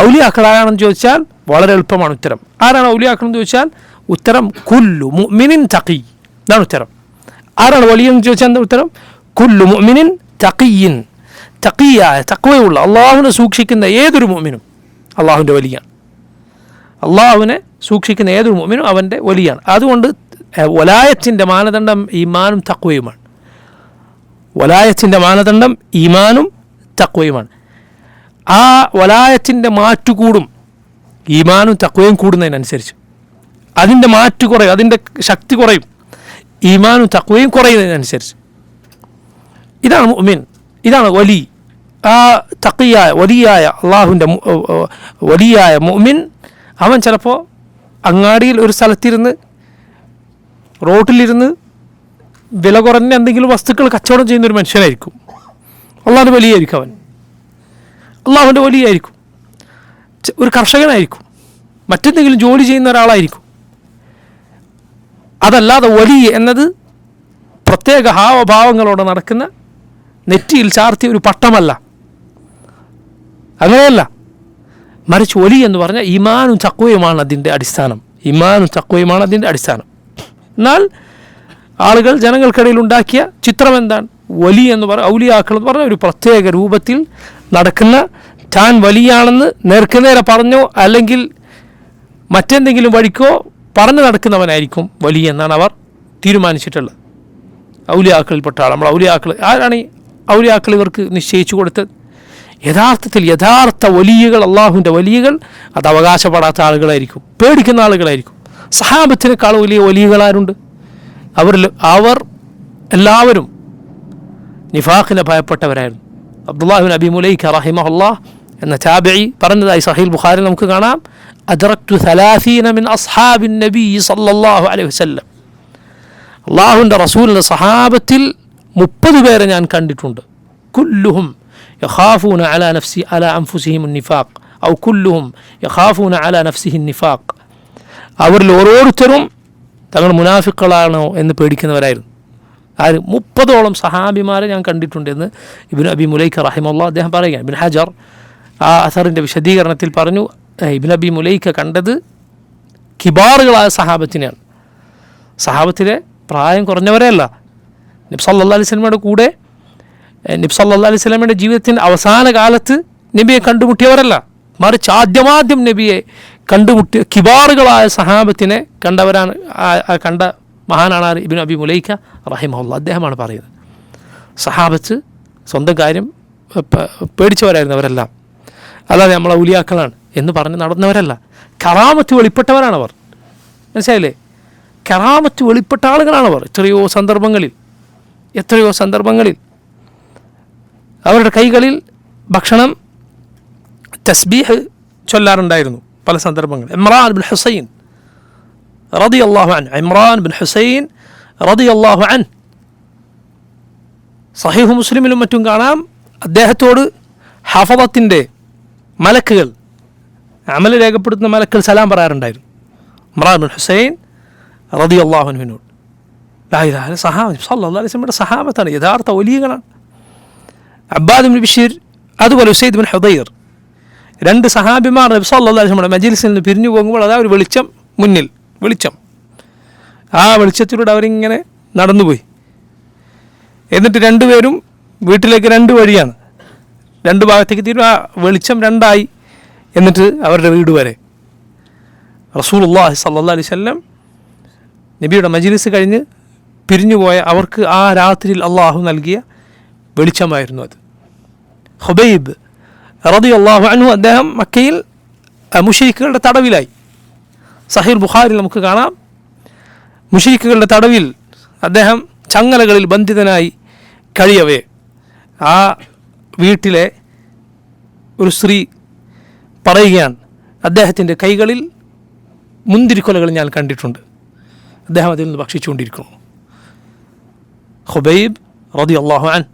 ഔലിയാക്കൾ ആരാണെന്ന് ചോദിച്ചാൽ വളരെ എളുപ്പമാണ് ഉത്തരം. ആരാണ് ഔലിയാക്കൾ എന്ന് ചോദിച്ചാൽ ഉത്തരം കുല്ലു മുഅ്മിനിൻ തഖി, ഇതാണ് ഉത്തരം. ആരാണ് വലിയെന്ന് ചോദിച്ചാൽ എന്താ ഉത്തരം? കുല്ലു മുഅ്മിനിൻ തഖിയിൻ, തഖിയായ തഖ്വയുള്ള അള്ളാഹുവിനെ സൂക്ഷിക്കുന്ന ഏതൊരു മുഅ്മിനും അള്ളാഹുവിൻ്റെ വലിയാണ്. അള്ളാഹുവിനെ സൂക്ഷിക്കുന്ന ഏതൊരു മുഅ്മിനും അവൻ്റെ വലിയാണ്. അതുകൊണ്ട് വലായത്തിൻ്റെ മാനദണ്ഡം ഈമാനും തഖ്വയുമാണ്. വലായത്തിൻ്റെ മാനദണ്ഡം ഈമാനും തഖ്വയുമാണ്. ആ വലായത്തിൻ്റെ മാറ്റു കൂടും ഈമാനും തഖ്വയും കൂടുന്നതിനനുസരിച്ച്. അതിൻ്റെ മാറ്റു കുറയും, അതിൻ്റെ ശക്തി കുറയും ഈമാനും തഖ്വയും കുറയുന്നതിനനുസരിച്ച്. ഇതാണ് മുഅ്മിൻ, ഇതാണ് വലി. ആ തഖിയായ വലിയായ അള്ളാഹുവിൻ്റെ വലിയായ മുഅ്മിൻ അവൻ ചിലപ്പോൾ അങ്ങാടിയിൽ ഒരു സ്ഥലത്തിരുന്ന് റോട്ടിലിരുന്ന് വില കുറഞ്ഞ എന്തെങ്കിലും വസ്തുക്കൾ കച്ചവടം ചെയ്യുന്നൊരു മനുഷ്യനായിരിക്കും. അള്ളാഹുവിൻ്റെ വലിയായിരിക്കും അവൻ, അള്ളാഹുവിൻ്റെ വലിയായിരിക്കും. ഒരു കർഷകനായിരിക്കും, മറ്റെന്തെങ്കിലും ജോലി ചെയ്യുന്ന ഒരാളായിരിക്കും. അതല്ലാതെ വലിയ എന്നത് പ്രത്യേക ഹാവഭാവങ്ങളോടെ നടക്കുന്ന നെറ്റിയിൽ ചാർത്തിയ ഒരു പട്ടമല്ല, അങ്ങനെയല്ല. മറിച്ച് വലി എന്ന് പറഞ്ഞാൽ ഈമാനും തഖ്വയുമാണ് അതിൻ്റെ അടിസ്ഥാനം. ഈമാനും തഖ്വയുമാണ് അതിൻ്റെ അടിസ്ഥാനം. എന്നാൽ ആളുകൾ ജനങ്ങൾക്കിടയിൽ ഉണ്ടാക്കിയ ചിത്രം എന്താണ്? വലി എന്ന് പറഞ്ഞ ഔലിയാക്കൾ എന്ന് പറഞ്ഞാൽ ഒരു പ്രത്യേക രൂപത്തിൽ നടക്കുന്ന, താൻ വലിയാണെന്ന് നേർക്കുനേരെ പറഞ്ഞോ അല്ലെങ്കിൽ മറ്റെന്തെങ്കിലും വഴിക്കോ പറഞ്ഞു നടക്കുന്നവനായിരിക്കും വലിയ എന്നാണ് അവർ തീരുമാനിച്ചിട്ടുള്ളത്. ഔലിയാക്കളിൽപ്പെട്ട ആൾ, നമ്മൾ ഔലിയാക്കൾ ആരാണ്? ഈ ഔലിയാക്കൾ ഇവർക്ക് നിശ്ചയിച്ചു കൊടുത്തത്. യഥാർത്ഥത്തിൽ യഥാർത്ഥ വലിയകൾ, അള്ളാഹുവിൻ്റെ വലിയകൾ അത് അവകാശപ്പെടാത്ത ആളുകളായിരിക്കും, പേടിക്കുന്ന ആളുകളായിരിക്കും. സഹാബത്തിനേക്കാൾ വലിയ വലിയകളാരുണ്ട്? അവർ എല്ലാവരും നിഫാഖിനെ ഭയപ്പെട്ടവരായിരുന്നു. അബ്ദുല്ലാഹിബ്ൻ അബി മുലൈക റഹിമഹുല്ലാഹ് എന്ന താബിഈ പറഞ്ഞതായി സഹീഹ് ബുഖാരി നമുക്ക് കാണാം, അദ്റക്തു 30 മിൻ അസ്ഹാബിൻ നബി സല്ലല്ലാഹു അലൈഹി വസല്ലം. അള്ളാഹുവിൻ്റെ റസൂലിൻ്റെ സഹാബത്തിൽ 30 പേരെ ഞാൻ കണ്ടിട്ടുണ്ട്. കുല്ലുഹും യഖാഫൂന അലാ നഫ്സി അലാ അൻഫുസിഹിം നിഫാഖ് ഔ കുല്ലുഹും യഖാഫൂന അലാ നഫ്സിഹിൻ നിഫാഖ്. അവരിൽ ഓരോരുത്തരും തങ്ങൾ മുനാഫിക്കുകളാണോ എന്ന് പേടിക്കുന്നവരായിരുന്നു. 30ഓളം സഹാബിമാരെ ഞാൻ കണ്ടിട്ടുണ്ട് എന്ന് ഇബ്നു അബി മുലൈക റഹിമഹുല്ലാഹ് അദ്ദേഹം പറയുകയാണ്. ഇബ്നു ഹജർ ആ അസറിൻ്റെ വിശദീകരണത്തിൽ പറഞ്ഞു, ഇബ്നു അബി മുലൈക കണ്ടത് കിബാറുകളായ സഹാബത്തിനെയാണ്, സഹാബത്തിലെ പ്രായം കുറഞ്ഞവരെയല്ല. നബി സല്ലല്ലാഹു അലൈഹി വസല്ലമയുടെ കൂടെ, നബി സല്ലല്ലാഹു അലൈഹി വസല്ലമയുടെ ജീവിതത്തിൻ്റെ അവസാന കാലത്ത് നബിയെ കണ്ടുമുട്ടിയവരല്ല, മറിച്ച് ആദ്യമാദ്യം നബിയെ കണ്ടുമുട്ടിയ കിബാറുകളായ സഹാബത്തിനെ കണ്ടവരാണ്. കണ്ട മഹാനാണ് ഇബ്നു അബി മുലൈക റഹിമഹുല്ലാഹ്. അദ്ദേഹമാണ് പറയുന്നത്, സഹാബത്ത് സ്വന്തം കാര്യം പേടിച്ചവരായിരുന്നു അവരെല്ലാം, അല്ലാതെ നമ്മളെ ഔലിയാക്കളാണ് എന്ന് പറഞ്ഞ് നടന്നവരല്ല. കറാമത്ത് വെളിപ്പെട്ടവരാണവർ, മനസ്സിലായില്ലേ? കറാമത്ത് വെളിപ്പെട്ട ആളുകളാണവർ. എത്രയോ സന്ദർഭങ്ങളിൽ അവരുടെ കൈകളിൽ ഭക്ഷണം, തസ്ബീഹ് ചൊല്ലാറുണ്ടായിരുന്നു പല സന്ദർഭങ്ങളിൽ. ഇമ്രാൻ ബിൻ ഹുസൈൻ റളിയല്ലാഹു അൻഹു സഹീഹ് മുസ്ലിമിലും മറ്റും കാണാം, അദ്ദേഹത്തോട് ഹഫളത്തിൻ്റെ മലക്കുകൾ, അമൽ രേഖപ്പെടുത്തുന്ന മലക്കുകൾ സലാം പറയാറുണ്ടായിരുന്നു. ഇമ്രാൻ ബിൻ ഹുസൈൻ റളിയല്ലാഹു അൻഹുവിനോട്. സല്ലല്ലാഹു അലൈഹി വസല്ലമയുടെ സഹാബത്താണ്, യഥാർത്ഥ വലിയകളാണ്. അബ്ബാദ് ബിൻ ബിശീർ, അതുപോലെ ഉസൈദ് ബിൻ ഹുദൈർ, 2 സഹാബിമാർ നബി സല്ലല്ലാഹു അലൈഹി വസല്ലമയുടെ മജ്ലിസിൽ നിന്ന് പിരിഞ്ഞു പോകുമ്പോൾ അതാ ഒരു വെളിച്ചം, മുന്നിൽ വെളിച്ചം, ആ വെളിച്ചത്തിലൂടെ അവരിങ്ങനെ നടന്നുപോയി. എന്നിട്ട് 2 പേരും വീട്ടിലേക്ക് 2 വഴിയാണ്, 2 ഭാഗത്തേക്ക് തീരും. ആ വെളിച്ചം 2ആയി. എന്നിട്ട് അവരുടെ വീട് വരെ റസൂലുള്ളാഹി സ്വല്ലല്ലാഹു അലൈഹി വസല്ലം നബിയുടെ മജ്ലിസ് കഴിഞ്ഞ് പിരിഞ്ഞുപോയ അവർക്ക് ആ രാത്രിയിൽ അള്ളാഹു നൽകിയ വെളിച്ചമായിരുന്നു അത്. ഖുബൈബ് റളിയല്ലാഹു അൻഹു അദ്ദേഹം മക്കയിൽ മുശ്രിക്കുകളുടെ തടവിലായി. സഹീഹ് ബുഖാരിയിൽ നമുക്ക് കാണാം, മുശ്രിക്കുകളുടെ തടവിൽ അദ്ദേഹം ചങ്ങലകളിൽ ബന്ധിതനായി കഴിയവേ ആ വീട്ടിലെ ഒരു സ്ത്രീ പറയുകയാണ്, അദ്ദേഹത്തിൻ്റെ കൈകളിൽ മുന്തിരിക്കൊലകൾ ഞാൻ കണ്ടിട്ടുണ്ട്, അദ്ദേഹം അതിൽ നിന്ന് ഭക്ഷിച്ചുകൊണ്ടിരിക്കുന്നു. ഖുബൈബ് റളിയല്ലാഹു അൻഹു.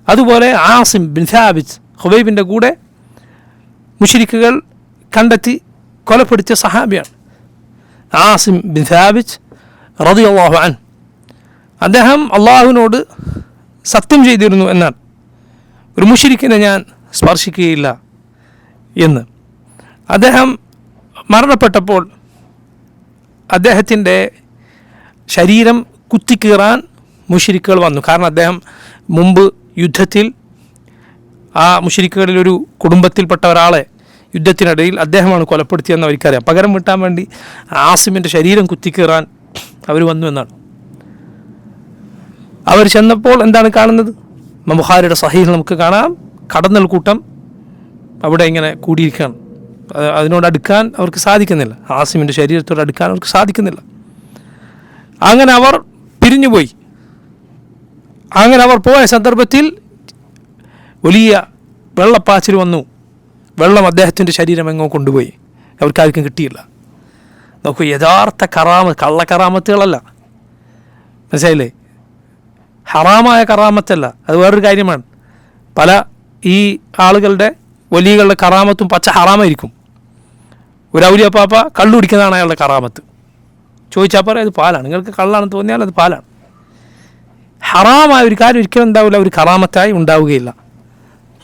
അതുപോലെ ആസിം ബിൻ സാബിത്ത് ഖുബൈബിൻ്റെ കൂടെ മുശ്രിക്കുകൾ കണ്ടെത്തി കൊലപ്പെടുത്തിയ സഹാബിയാണ്. ആസിം ബിൻ സാബിത്ത് റളിയല്ലാഹു അൻഹു അദ്ദേഹം അള്ളാഹുവിനോട് സത്യം ചെയ്തിരുന്നു എന്നാണ്, ഒരു മുശ്രിക്കിനെ ഞാൻ സ്പർശിക്കുകയില്ല എന്ന്. അദ്ദേഹം മരണപ്പെട്ടപ്പോൾ അദ്ദേഹത്തിൻ്റെ ശരീരം കുത്തിക്കീറാൻ മുശ്രിക്കുകൾ വന്നു. കാരണം അദ്ദേഹം മുമ്പ് യുദ്ധത്തിൽ ആ മുശ്രിക്കുകളിലൊരു കുടുംബത്തിൽപ്പെട്ട ഒരാളെ യുദ്ധത്തിനിടയിൽ അദ്ദേഹമാണ് കൊലപ്പെടുത്തിയെന്ന് അവർക്കറിയാം. പകരം വീട്ടാൻ വേണ്ടി ആസിമിൻ്റെ ശരീരം കുത്തിക്കീറാൻ അവർ വന്നു എന്നാണ്. അവർ ചെന്നപ്പോൾ എന്താണ് കാണുന്നത്? ബുഖാരിയുടെ സഹീഹ് നമുക്ക് കാണാം, കടന്നൽ കൂട്ടം അവിടെ ഇങ്ങനെ കൂടിയിരിക്കുകയാണ്. അതിനോട് അടുക്കാൻ അവർക്ക് സാധിക്കുന്നില്ല, ആസിമിൻ്റെ ശരീരത്തോട് അടുക്കാൻ അവർക്ക് സാധിക്കുന്നില്ല. അങ്ങനെ അവർ പിരിഞ്ഞുപോയി. അങ്ങനെ അവർ പോയ സന്ദർഭത്തിൽ വലിയ വെള്ളപ്പാച്ചിൽ വന്നു. വെള്ളം അദ്ദേഹത്തിൻ്റെ ശരീരം എങ്ങോ കൊണ്ടുപോയി, അവർക്കാർക്കും കിട്ടിയില്ല. നോക്കൂ, യഥാർത്ഥ കള്ളക്കറാമത്തുകളല്ല, മനസ്സിലായില്ലേ? ഹറാമായ കറാമത്തല്ല, അത് വേറൊരു കാര്യമാണ്. പല ഈ ആളുകളുടെ വലിയകളുടെ കറാമത്തും പച്ച ഹറാമായിരിക്കും. ഒരു ഔലിയപ്പാപ്പ കള്ളു കുടിക്കുന്നതാണ് അയാളുടെ കറാമത്ത്. ചോദിച്ചാൽ പറയാം അത് പാലാണ്, നിങ്ങൾക്ക് കള്ളാണെന്ന് തോന്നിയാൽ അത് പാലാണ്. ഹറാമായ ഒരു കാര്യം ഒരിക്കലും ഉണ്ടാവില്ല, ഒരു കറാമത്തായി ഉണ്ടാവുകയില്ല.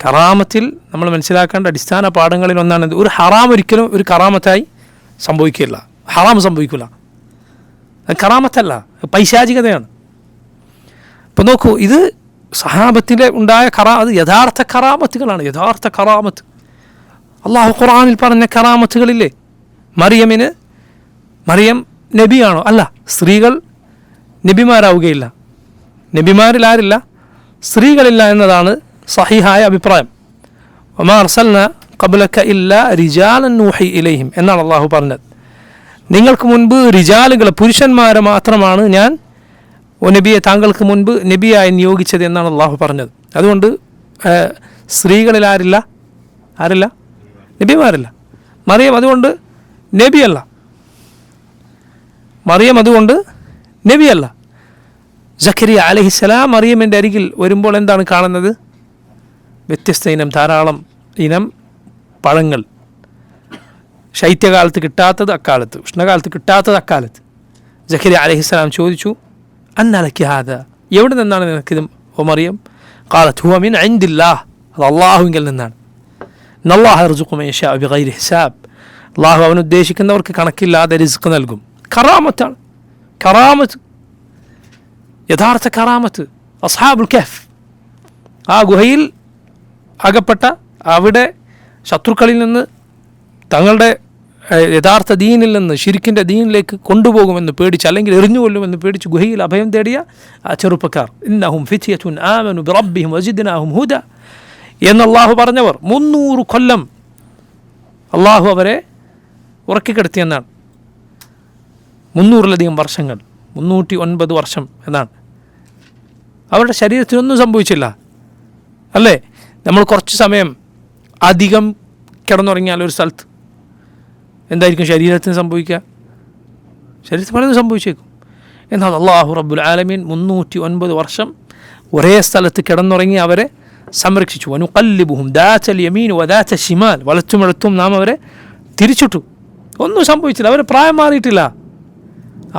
കറാമത്തിൽ നമ്മൾ മനസ്സിലാക്കേണ്ട അടിസ്ഥാന പാഠങ്ങളിൽ ഒന്നാണ് ഒരു ഹറാം ഒരിക്കലും ഒരു കറാമത്തായി സംഭവിക്കില്ല, ഹറാം സംഭവിക്കില്ല. അത് കറാമത്തല്ല, പൈശാചികതയാണ്. ഇപ്പം നോക്കൂ, ഇത് സഹാബത്തിലെ ഉണ്ടായ അത് യഥാർത്ഥ കറാമത്തുകളാണ്, യഥാർത്ഥ കറാമത്ത്. അള്ളാഹു ഖുർആനിൽ പറഞ്ഞ കറാമത്തുകളില്ലേ? മറിയം നബിയാണോ? അല്ല, സ്ത്രീകൾ നബിമാരാവുകയില്ല. നബിമാരിൽ ആരില്ല? സ്ത്രീകളില്ല എന്നതാണ് സഹീഹായ അഭിപ്രായം. വമാ അർസൽനാ ഖബ്ലക ഇല്ലാ റിജാലൻ നൂഹി ഇലൈഹിം എന്നാണ് അള്ളാഹു പറഞ്ഞത്. നിങ്ങൾക്ക് മുൻപ് റിജാലുകളെ, പുരുഷന്മാരെ മാത്രമാണ് ഞാൻ നബിയെ താങ്കൾക്ക് മുൻപ് നബിയായി നിയോഗിച്ചത് എന്നാണ് അള്ളാഹു പറഞ്ഞത്. അതുകൊണ്ട് സ്ത്രീകളിൽ ആരില്ല? നബിമാരില്ല. മറിയം അതുകൊണ്ട് നബിയല്ല. സക്കരിയ അലൈഹിസ്സലാം മറിയമിൻ്റെ അരികിൽ വരുമ്പോൾ എന്താണ് കാണുന്നത്? വ്യത്യസ്ത ഇനം, ധാരാളം ഇനം പഴങ്ങൾ. ശൈത്യകാലത്ത് കിട്ടാത്തത് അക്കാലത്ത്, ഉഷ്ണകാലത്ത് കിട്ടാത്തത് അക്കാലത്ത്. സക്കരിയ അലൈഹിസ്സലാം ചോദിച്ചു, അന്നലക്കി ഹാദ, എവിടെ നിന്നാണ് നിനക്കിത് ഓ മറിയം? ഖാലത് ഹുവ മിൻ ഇൻദില്ലാഹ്, അത് അള്ളാഹുവിങ്കിൽ നിന്നാണ്. ഇന്നല്ലാഹ യർസുഖു മൻ യശാഉ ബിഗൈരി ഹിസാബ്, അള്ളാഹു അവൻ ഉദ്ദേശിക്കുന്നവർക്ക് കണക്കില്ലാതെ റിസ്ക് നൽകും. കറാമത്താണ്, കറാമത്ത്, യഥാർത്ഥ കറാമത്ത്. അസ്ഹാബുൽ കഹ്ഫ്, ആ ഗുഹയിൽ അകപ്പെട്ട, അവിടെ ശത്രുക്കളിൽ നിന്ന് തങ്ങളുടെ യഥാർത്ഥ ദീനിൽ നിന്ന് ശിർക്കിൻ്റെ ദീനിലേക്ക് കൊണ്ടുപോകുമെന്ന് പേടിച്ച്, അല്ലെങ്കിൽ എറിഞ്ഞുകൊല്ലുമെന്ന് പേടിച്ച് ഗുഹയിൽ അഭയം തേടിയ ആ ചെറുപ്പക്കാർ, ഇന്നഹും ഫിത്യത്തുൻ ആമനു ബിറബ്ബിഹിം വസിദ്നാഹും ഹുദ എന്ന് അള്ളാഹു പറഞ്ഞവർ 300 കൊല്ലം അള്ളാഹു അവരെ ഉറക്കിക്കിടത്തിയെന്നാണ്. 300-ലധികം വർഷങ്ങൾ, 309 വർഷം എന്നാണ്. അവരുടെ ശരീരത്തിനൊന്നും സംഭവിച്ചില്ല, അല്ലേ? നമ്മൾ കുറച്ച് സമയം അധികം കിടന്നുറങ്ങിയാൽ ഒരു സ്ഥലത്ത് എന്തായിരിക്കും ശരീരത്തിന് സംഭവിക്കുക? ശരീരത്തിന് പലതും സംഭവിച്ചേക്കും. എന്നാൽ അല്ലാഹു റബ്ബുൽ ആലമീൻ 309 വർഷം ഒരേ സ്ഥലത്ത് കിടന്നുറങ്ങി അവരെ സംരക്ഷിച്ചു. വനുഖല്ലിബുഹും ദാതൽ യമീൻ വദാത ശിമാൽ, വലത്തുമിടത്തും നാം അവരെ തിരിച്ചിട്ടു. ഒന്നും സംഭവിച്ചില്ല, അവർ പ്രായം മാറിയിട്ടില്ല.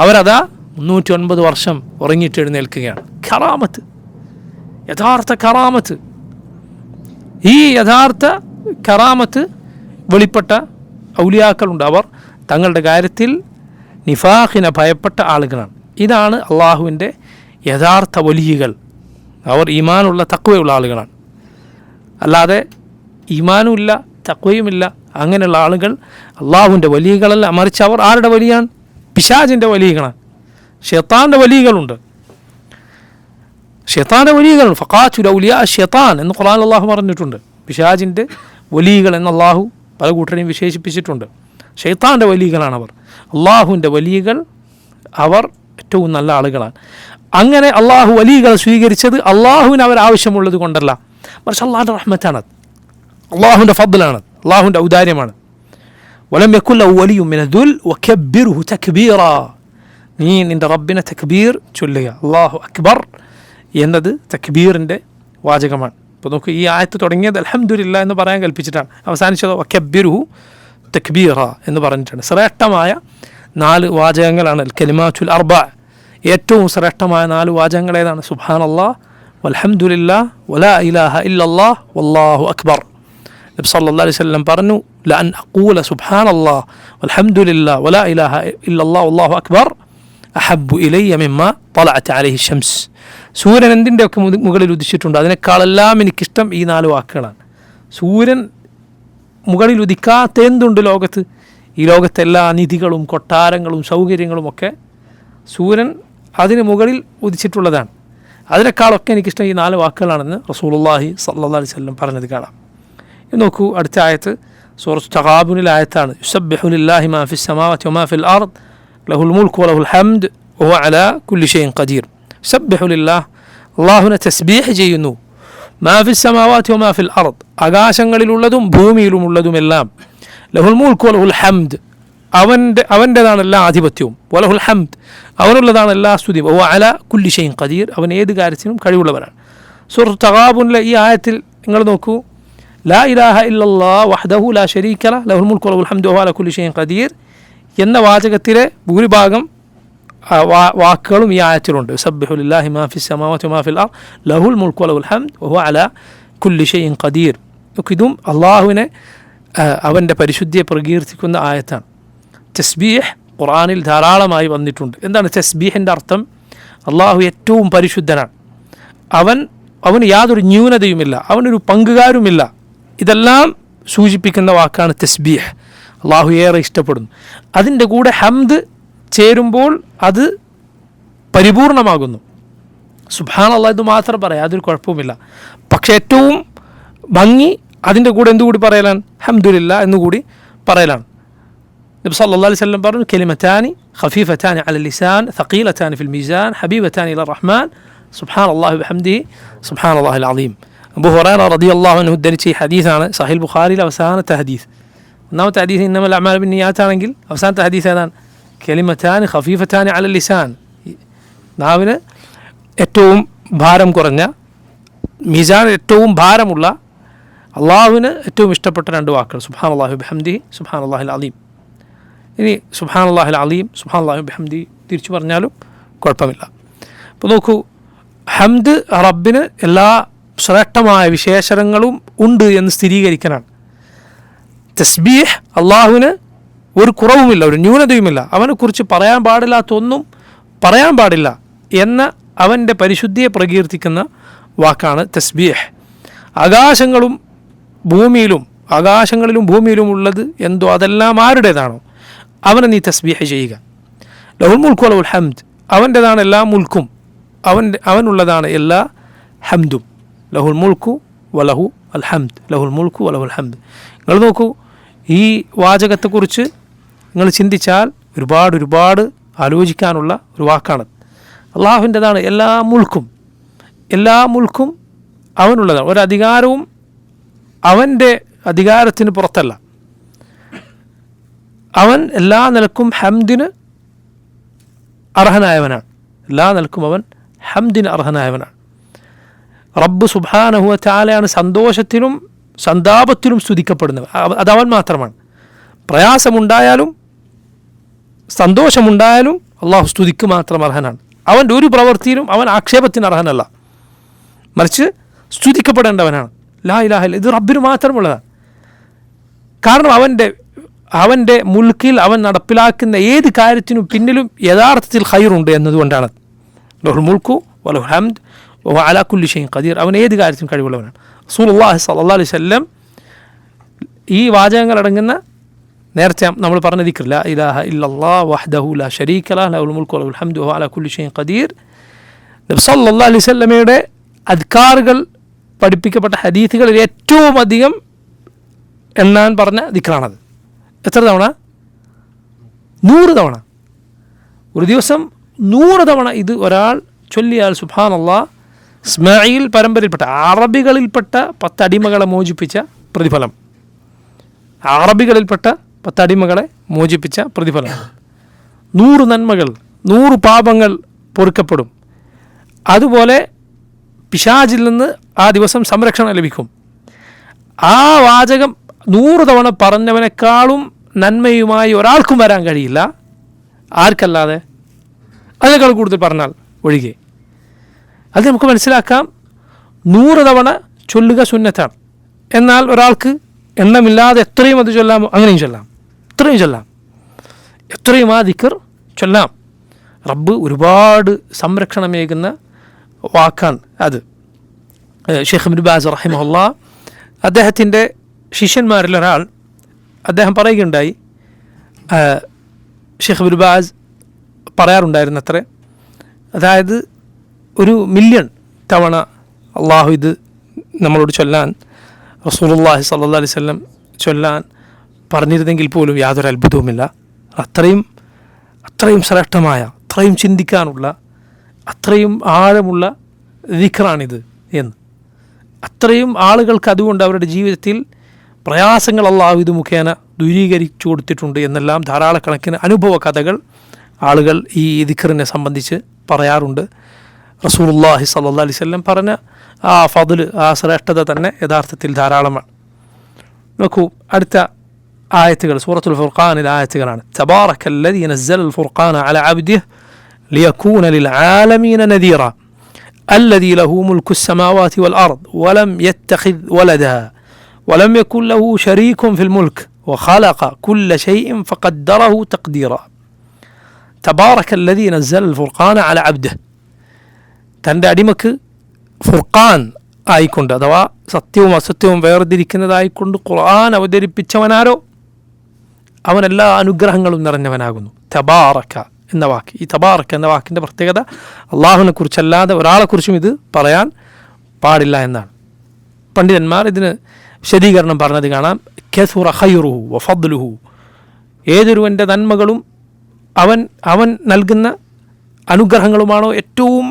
അവരതാ 309 വർഷം ഉറങ്ങിയിട്ട് എഴുന്നേൽക്കുകയാണ്. കറാമത്ത്, യഥാർത്ഥ കറാമത്ത്. ഈ യഥാർത്ഥ കറാമത്ത് വെളിപ്പെട്ട ഔലിയാക്കളുണ്ട്. അവർ തങ്ങളുടെ കാര്യത്തിൽ നിഫാഖിനെ ഭയപ്പെട്ട ആളുകളാണ്. ഇതാണ് അള്ളാഹുവിൻ്റെ യഥാർത്ഥ വലിയകൾ. അവർ ഈമാനുള്ള തഖ്വയുള്ള ആളുകളാണ്. അല്ലാതെ ഈമാനുമില്ല തഖ്വയുമില്ല അങ്ങനെയുള്ള ആളുകൾ അള്ളാഹുവിൻ്റെ വലിയകളല്ല. മറിച്ച് അവർ ആരുടെ വലിയാണ്? പിശാചിൻ്റെ വലിയകളാണ്, ശൈത്താൻ്റെ വലിയകളുണ്ട്. ഷെയ്ത്താൻ്റെ വലിയകളുണ്ട്. ഫഖാതുൽ ഔലിയാ ഷെയ്ത്താൻ എന്ന് ഖുർആൻ അള്ളാഹു പറഞ്ഞിട്ടുണ്ട്. പിശാചിൻ്റെ വലിയകൾ എന്ന് അള്ളാഹു പല കൂട്ടരെയും വിശേഷിപ്പിച്ചിട്ടുണ്ട്. ഷെയ്ത്താൻ്റെ വലിയകളാണവർ. അള്ളാഹുവിൻ്റെ വലിയകൾ അവർ ഏറ്റവും നല്ല ആളുകളാണ്. അങ്ങനെ അള്ളാഹു വലിയകളെ സ്വീകരിച്ചത് അള്ളാഹുവിന് അവർ ആവശ്യമുള്ളത് കൊണ്ടല്ല, മറിച്ച് അള്ളാഹുൻ്റെ റഹ്മത്താണത്, അള്ളാഹുവിൻ്റെ ഫദ്ലാണ്, അള്ളാഹുവിൻ്റെ ഔദാര്യമാണ്. വലം യകുൻ ലഹു വലിയ്യുൻ മിന ദുൽ വകബ്ബിർഹു തക്ബീറാ. നീ നിൻ്റെ റബ്ബിനെ തക്ബീർ ചൊല്ലുക. അല്ലാഹു അക്ബർ എന്നത് തക്ബീറിൻ്റെ വാചകമാണ്. ഇപ്പോൾ നോക്ക്, ഈ ആയത്ത് തുടങ്ങിയത് അൽഹംദുലില്ലാ എന്ന് പറയാൻ കൽപ്പിച്ചിട്ടാണ്, അവസാനിച്ചത് വകബ്ബിർഹു തക്ബീറാ എന്ന് പറഞ്ഞിട്ടാണ്. ശ്രേഷ്ഠമായ 4 വാചകങ്ങളാണ് അൽ കലിമാത്തുൽ അർബഅ. ഏറ്റവും ശ്രേഷ്ഠമായ 4 വാചകങ്ങൾ ഏതാണ്? സുബ്ഹാനല്ലാഹ് വൽഹംദുലില്ലാ വലാ ഇലാഹ ഇല്ലല്ലാഹ് വല്ലാഹു അക്ബർ. നബി സല്ലല്ലാഹു അലൈഹി വസല്ലം പറഞ്ഞു, ലഅൻ അഖൂല സുബ്ഹാനല്ലാഹ് വൽഹംദുലില്ലാ വലാ ഇലാഹ ഇല്ലല്ലാഹ് വല്ലാഹു അക്ബർ അഹബ്ബു ഇലയ്യ മിമ്മാ ളലഅത് അലൈഹി ശംസ്. സൂര്യൻ എന്തിൻ്റെയൊക്കെ മുകളിൽ ഉദിച്ചിട്ടുണ്ട് അതിനേക്കാളെല്ലാം എനിക്കിഷ്ടം ഈ 4 വാക്കുകളാണ്. സൂര്യൻ മുകളിൽ ഉദിക്കാത്ത എന്തുണ്ട് ലോകത്ത്? ഈ ലോകത്തെ എല്ലാ നിധികളും കൊട്ടാരങ്ങളും സൗകര്യങ്ങളും ഒക്കെ സൂര്യൻ അതിന് മുകളിൽ ഉദിച്ചിട്ടുള്ളതാണ്. അതിനേക്കാളൊക്കെ എനിക്കിഷ്ടം ഈ 4 വാക്കുകളാണെന്ന് റസൂലുള്ളാഹി സ്വല്ലല്ലാഹു അലൈഹി വസല്ലം പറഞ്ഞത് കാണാം. നോക്കൂ, അടുത്ത ആയത്ത് സൂറത്ത് തഗാബുനിൽ ആയത്താണ്. യുസബ്ബിഹു ലില്ലാഹി മാ ഫിസ് സമാവാതി വമാ ഫിൽ അർദ് ലഹുൽ മുൽക്കു വലഹുൽ ഹംദ് വഹുവ അലാ കുല്ലി ഷൈഇൻ ഖദീർ. യുസബ്ബിഹു ലില്ലാഹ്, അല്ലാഹുവിനെ തസ്ബീഹ് ചെയ്യുന്നു. മാ ഫിസ് സമാവാതി വമാ ഫിൽ അർദ്, ആകാശങ്ങളിലുള്ളതും ഭൂമിയിലുമുള്ളതുമെല്ലാം. ലഹുൽ മുൽക്കു വലഹുൽ ഹംദ്, അവൻ്റെതാണ് എല്ലാ ആധിപത്യവും. വലഹുൽ ഹംദ്, അവനുള്ളതാണ് എല്ലാ സ്തുതിയും. വഹുവ അലാ കുല്ലി ഷൈഇൻ ഖദീർ, അവൻ ഏത് കാര്യത്തിനും കഴിവുള്ളവനാണ്. സൂറത്ത് തഗാബുനിലെ ഈ ആയത്തിൽ നിങ്ങൾ നോക്കൂ, ലാ ഇലാഹ ഇല്ലല്ലാഹ് വഹ്ദഹു ലാ ശരീക ലഹു ലഹുൽ മുൽക്കു വലഹുൽ ഹംദു വഹുവ അലാ കുല്ലി ഷൈഇൻ ഖദീർ എന്ന വാചകത്തിലെ ഭൂരിഭാഗം വാക്കുകളും ഈ ആയത്തിലുണ്ട്. യുസബ്ബിഹു ലില്ലാഹി മാ ഫിസ് സമാവാതി വമാ ഫിൽ അർദ് ലഹുൽ മുൽക്കു വലഹുൽ ഹംദ് വഹുവ അലാ കുല്ലി ഷൈഇൻ ഖദീർ. ഇതും അള്ളാഹുവിനെ അവൻ്റെ പരിശുദ്ധിയെ പ്രകീർത്തിക്കുന്ന ആയത്താണ്. തസ്ബീഹ് ഖുർആനിൽ ധാരാളമായി വന്നിട്ടുണ്ട്. എന്താണ് തസ്ബീഹിൻ്റെ അർത്ഥം? അള്ളാഹു ഏറ്റവും പരിശുദ്ധനാണ്, അവന് യാതൊരു ന്യൂനതയുമില്ല, അവനൊരു പങ്കുകാരുമില്ല. ഇതെല്ലാം സൂചിപ്പിക്കുന്ന വാക്കാണ് തസ്ബീഹ്. അള്ളാഹു ഏറെ ഇഷ്ടപ്പെടുന്നു. അതിൻ്റെ കൂടെ ഹംദ് ചേരുമ്പോൾ അത് പരിപൂർണമാകുന്നു. സുബ്ഹാനല്ലാഹ് ഇത് മാത്രം പറയാം, അതൊരു കുഴപ്പവുമില്ല. പക്ഷേ ഏറ്റവും ഭംഗി അതിൻ്റെ കൂടെ എന്തുകൂടി പറയലാണ്? ഹംദുലില്ലാ എന്നുകൂടി പറയലാണ്. നബി സല്ലല്ലാഹു അലൈഹി വസല്ലം പറഞ്ഞു, കലിമതാനി ഖഫീഫതാനി അലൽ ലിസാൻ സഖീലതാനി ഫിൽ മീസാൻ ഹബീബതാനി ഇലർ റഹ്മാൻ സുബ്ഹാനല്ലാഹി വബിഹംദിഹി സുബ്ഹാനല്ലാഹിൽ അളീം. അബൂ ഹുറൈറ റളിയല്ലാഹു അൻഹു ഉദ്ധരിച്ച ഈ ഹദീസാണ് സഹീഹ് ബുഖാരിയിലെ അവസാനത്തെ ഹദീസ്. ഒന്നാമത്തെ ഹദീസ് ഇന്നമൽ അഅ്മാലു ബിന്നിയാത്ത് ആണെങ്കിൽ അവസാനത്തെ ഹദീസ് ഏതാണ്? കലിമതാനി ഖഫീഫതാനി അലൽ ലിസാൻ, നാവിന് ഏറ്റവും ഭാരം കുറഞ്ഞ, മീസാൻ ഏറ്റവും ഭാരമുള്ള, അള്ളാഹുവിന് ഏറ്റവും ഇഷ്ടപ്പെട്ട 2 വാക്കുകൾ സുബ്ഹാനല്ലാഹി വബിഹംദിഹി സുബ്ഹാനല്ലാഹിൽ അളീം. ഇനി സുബ്ഹാനല്ലാഹിൽ അളീം സുബ്ഹാനല്ലാഹി വബിഹംദിഹി തിരിച്ചു പറഞ്ഞാലും കുഴപ്പമില്ല. അപ്പോൾ നോക്കൂ, ഹംദ് റബ്ബിന് എല്ലാ ശ്രേഷ്ഠമായ വിശേഷണങ്ങളും ഉണ്ട് എന്ന് സ്ഥിരീകരിക്കാനാണ്. തസ്ബീഹ് അള്ളാഹുവിന് ഒരു കുറവുമില്ല, ഒരു ന്യൂനതയുമില്ല, അവനെക്കുറിച്ച് പറയാൻ പാടില്ലാത്തൊന്നും പറയാൻ പാടില്ല എന്ന അവൻ്റെ പരിശുദ്ധിയെ പ്രകീർത്തിക്കുന്ന വാക്കാണ് തസ്ബീഹ്. ആകാശങ്ങളിലും ഭൂമിയിലും ഉള്ളത് എന്തോ അതെല്ലാം ആരുടേതാണോ അവനെ നീ തസ്ബീഹ് ചെയ്യുക. ലഹുൽ മുൽക്കു വലഹുൽ ഹംദ്, അവൻ്റെതാണ് എല്ലാ മുൽക്കും, അവനുള്ളതാണ് എല്ലാ ഹംദും. ലഹുൽ മുൽക്കു വലഹു അൽ ഹംദ്, ലഹുൽ മുൽക്കു വലഹുൽ ഹംദ്. നിങ്ങൾ നോക്കൂ, ഈ വാചകത്തെക്കുറിച്ച് നിങ്ങൾ ചിന്തിച്ചാൽ ഒരുപാട് ആലോചിക്കാനുള്ള ഒരു വാക്കാണ്. അള്ളാഹുവിൻ്റെതാണ് എല്ലാ മുൽക്കും അവനുള്ളതാണ്. ഒരധികാരവും അവൻ്റെ അധികാരത്തിന് പുറത്തല്ല. അവൻ എല്ലാ നിലക്കും ഹംദിന് അർഹനായവനാണ്. എല്ലാ നിലക്കും അവൻ ഹംദിന് അർഹനായവനാണ്. റബ്ബ് സുബ്ഹാനഹു വ തആലയാണ് സന്തോഷത്തിലും സന്താപത്തിലും സ്തുതിക്കപ്പെടുന്നവൻ. അതവൻ മാത്രമാണ്. പ്രയാസമുണ്ടായാലും സന്തോഷമുണ്ടായാലും അള്ളാഹു സ്തുതിക്ക് മാത്രം അർഹനാണ്. അവൻ്റെ ഒരു പ്രവൃത്തിയിലും അവൻ ആക്ഷേപത്തിന് അർഹനല്ല, മറിച്ച് സ്തുതിക്കപ്പെടേണ്ടവനാണ്. ലാ ഇലാഹ ഇല്ല, ഇത് റബ്ബിന് മാത്രമുള്ളതാണ്. കാരണം അവൻ്റെ മുൽക്കിൽ അവൻ നടപ്പിലാക്കുന്ന ഏത് കാര്യത്തിനും പിന്നിലും യഥാർത്ഥത്തിൽ ഖൈറുണ്ട് എന്നതുകൊണ്ടാണ്. ലഹുൽ മുൽക്കു വലഹുൽ ഹംദ് വഹുവ അലാ കുല്ലി ഷൈഇൻ ഖദീർ, അവൻ ഏത് കാര്യത്തിനും കഴിവുള്ളവനാണ്. റസൂലുള്ളാഹി സ്വല്ലല്ലാഹു അലൈഹി വസല്ലം ഈ വാചകങ്ങൾ അടങ്ങുന്ന നേരത്തെ നമ്മൾ പറഞ്ഞ ദിക്ർ ലാ ഇലാഹ ഇല്ലല്ലാഹ് വഹ്ദഹു ലാ ശരീക ലഹു ലഹുൽ മുൽക്കു വലഹുൽ ഹംദു വഹുവ അലാ കുല്ലി ഷൈഇൻ ഖദീർ നബി സല്ലല്ലാഹു അലൈഹി വസല്ലമയുടെ അദ്കാറുകൾ പഠിപ്പിക്കപ്പെട്ട ഹദീസുകളിൽ ഏറ്റവും അധികം എണ്ണാൻ പറഞ്ഞ ദിക്റാണത്. എത്ര തവണ? 100 തവണ. ഒരു ദിവസം 100 തവണ ഇത് ഒരാൾ ചൊല്ലിയാൽ സുബ്ഹാനല്ലാഹ് ഇസ്മായിൽ പരമ്പരയിൽപ്പെട്ട അറബികളിൽപ്പെട്ട 10 അടിമകളെ മോചിപ്പിച്ച പ്രതിഫലം, അറബികളിൽപ്പെട്ട 10 അടിമകളെ മോചിപ്പിച്ച പ്രതിഫലം. 100 നന്മകൾ, 100 പാപങ്ങൾ പൊറുക്കപ്പെടും. അതുപോലെ പിശാചിൽ നിന്ന് ആ ദിവസം സംരക്ഷണം ലഭിക്കും. ആ വാചകം 100 തവണ പറഞ്ഞവനേക്കാളും നന്മയുമായി ഒരാൾക്കും വരാൻ കഴിയില്ല. ആർക്കല്ലാതെ? അതിനേക്കാൾ കൂടുതൽ പറഞ്ഞാൽ ഒഴികെ. അത് നമുക്ക് മനസ്സിലാക്കാം. 100 തവണ ചൊല്ലുക സുന്നത്താണ്. എന്നാൽ ഒരാൾക്ക് എണ്ണമില്ലാതെ എത്രയും അത് ചൊല്ലാമോ അങ്ങനെയും ചൊല്ലാം, എത്രയും ചൊല്ലാം, എത്രയും ആ ദിക്ർ ചൊല്ലാം. റബ്ബ് ഒരുപാട് സംരക്ഷണമേകുന്ന വാക്കാണ് അത്. ഷെയ്ഖ് ഇബ്നു ബാസ് റഹിമഹുല്ലാ അദ്ദേഹത്തിൻ്റെ ശിഷ്യന്മാരിൽ ഒരാൾ അദ്ദേഹം പറയുകയുണ്ടായി, ഷെയ്ഖ് ഇബ്നു ബാസ് പറയാറുണ്ടായിരുന്നത്രേ, അതായത് 1,000,000 തവണ അള്ളാഹു ഇത് നമ്മളോട് ചൊല്ലാൻ, റസൂലുള്ളാഹി സ്വല്ലല്ലാഹു അലൈഹി വസല്ലം ചൊല്ലാൻ പറഞ്ഞിരുന്നെങ്കിൽ പോലും യാതൊരു അത്ഭുതവുമില്ല. അത്രയും ശ്രേഷ്ഠമായ, അത്രയും ചിന്തിക്കാനുള്ള, അത്രയും ആഴമുള്ള ദിക്റാണിത് എന്ന്. അത്രയും ആളുകൾക്ക് അതുകൊണ്ട് അവരുടെ ജീവിതത്തിൽ പ്രയാസങ്ങൾ അള്ളാഹു ഇത് മുഖേന ദൂരീകരിച്ചു കൊടുത്തിട്ടുണ്ട് എന്നെല്ലാം ധാരാളക്കണക്കിന് അനുഭവ കഥകൾ ആളുകൾ ഈ ദിക്റിനെ സംബന്ധിച്ച് പറയാറുണ്ട്. റസൂലുള്ളാഹി സ്വല്ലല്ലാഹു അലൈഹി വസല്ലം പറഞ്ഞ ആ ഫദ്ല്, ആ ശ്രേഷ്ഠത തന്നെ യഥാർത്ഥത്തിൽ ധാരാളമാണ്. നോക്കൂ, അടുത്ത ആയത്തുകൾ സൂറത്തുൽ ഫുർഖാനിലെ ആയത്തുകളാണ്. തബാറക്കല്ലദീ നസ്സലൽ ഫുർഖാന അലാ അബ്ദിഹി ലിയകൂന ലിൽആലമീന നദീറ الذي له ملك السماوات والأرض ولم يتخذ ولدا ولم يكن له شريك في الملك وخلق كل شيء فقدره تقديرا تبارك الذي نزل الفرقان على عبده. തൻ്റെ അടിമക്ക് ഫുർഖാൻ ആയിക്കൊണ്ട്, അഥവാ സത്യവും അസത്യവും വേർതിരിക്കുന്നതായിക്കൊണ്ട് ഖുർആൻ അവതരിപ്പിച്ചവനാരോ അവൻ എല്ലാ അനുഗ്രഹങ്ങളും നിറഞ്ഞവനാകുന്നു. തബാറക്ക എന്ന വാക്ക്, ഈ തബാറക്ക എന്ന വാക്കിൻ്റെ പ്രത്യേകത അള്ളാഹുവിനെ കുറിച്ചല്ലാതെ ഒരാളെക്കുറിച്ചും ഇത് പറയാൻ പാടില്ല എന്നാണ്. പണ്ഡിതന്മാർ ഇതിന് വിശദീകരണം പറഞ്ഞത് കാണാം. കസുറ ഖൈറുഹു വഫദ്ലുഹു, ഏതൊരുവൻ്റെ നന്മകളും അവൻ നൽകുന്ന അനുഗ്രഹങ്ങളുമാണോ ഏറ്റവും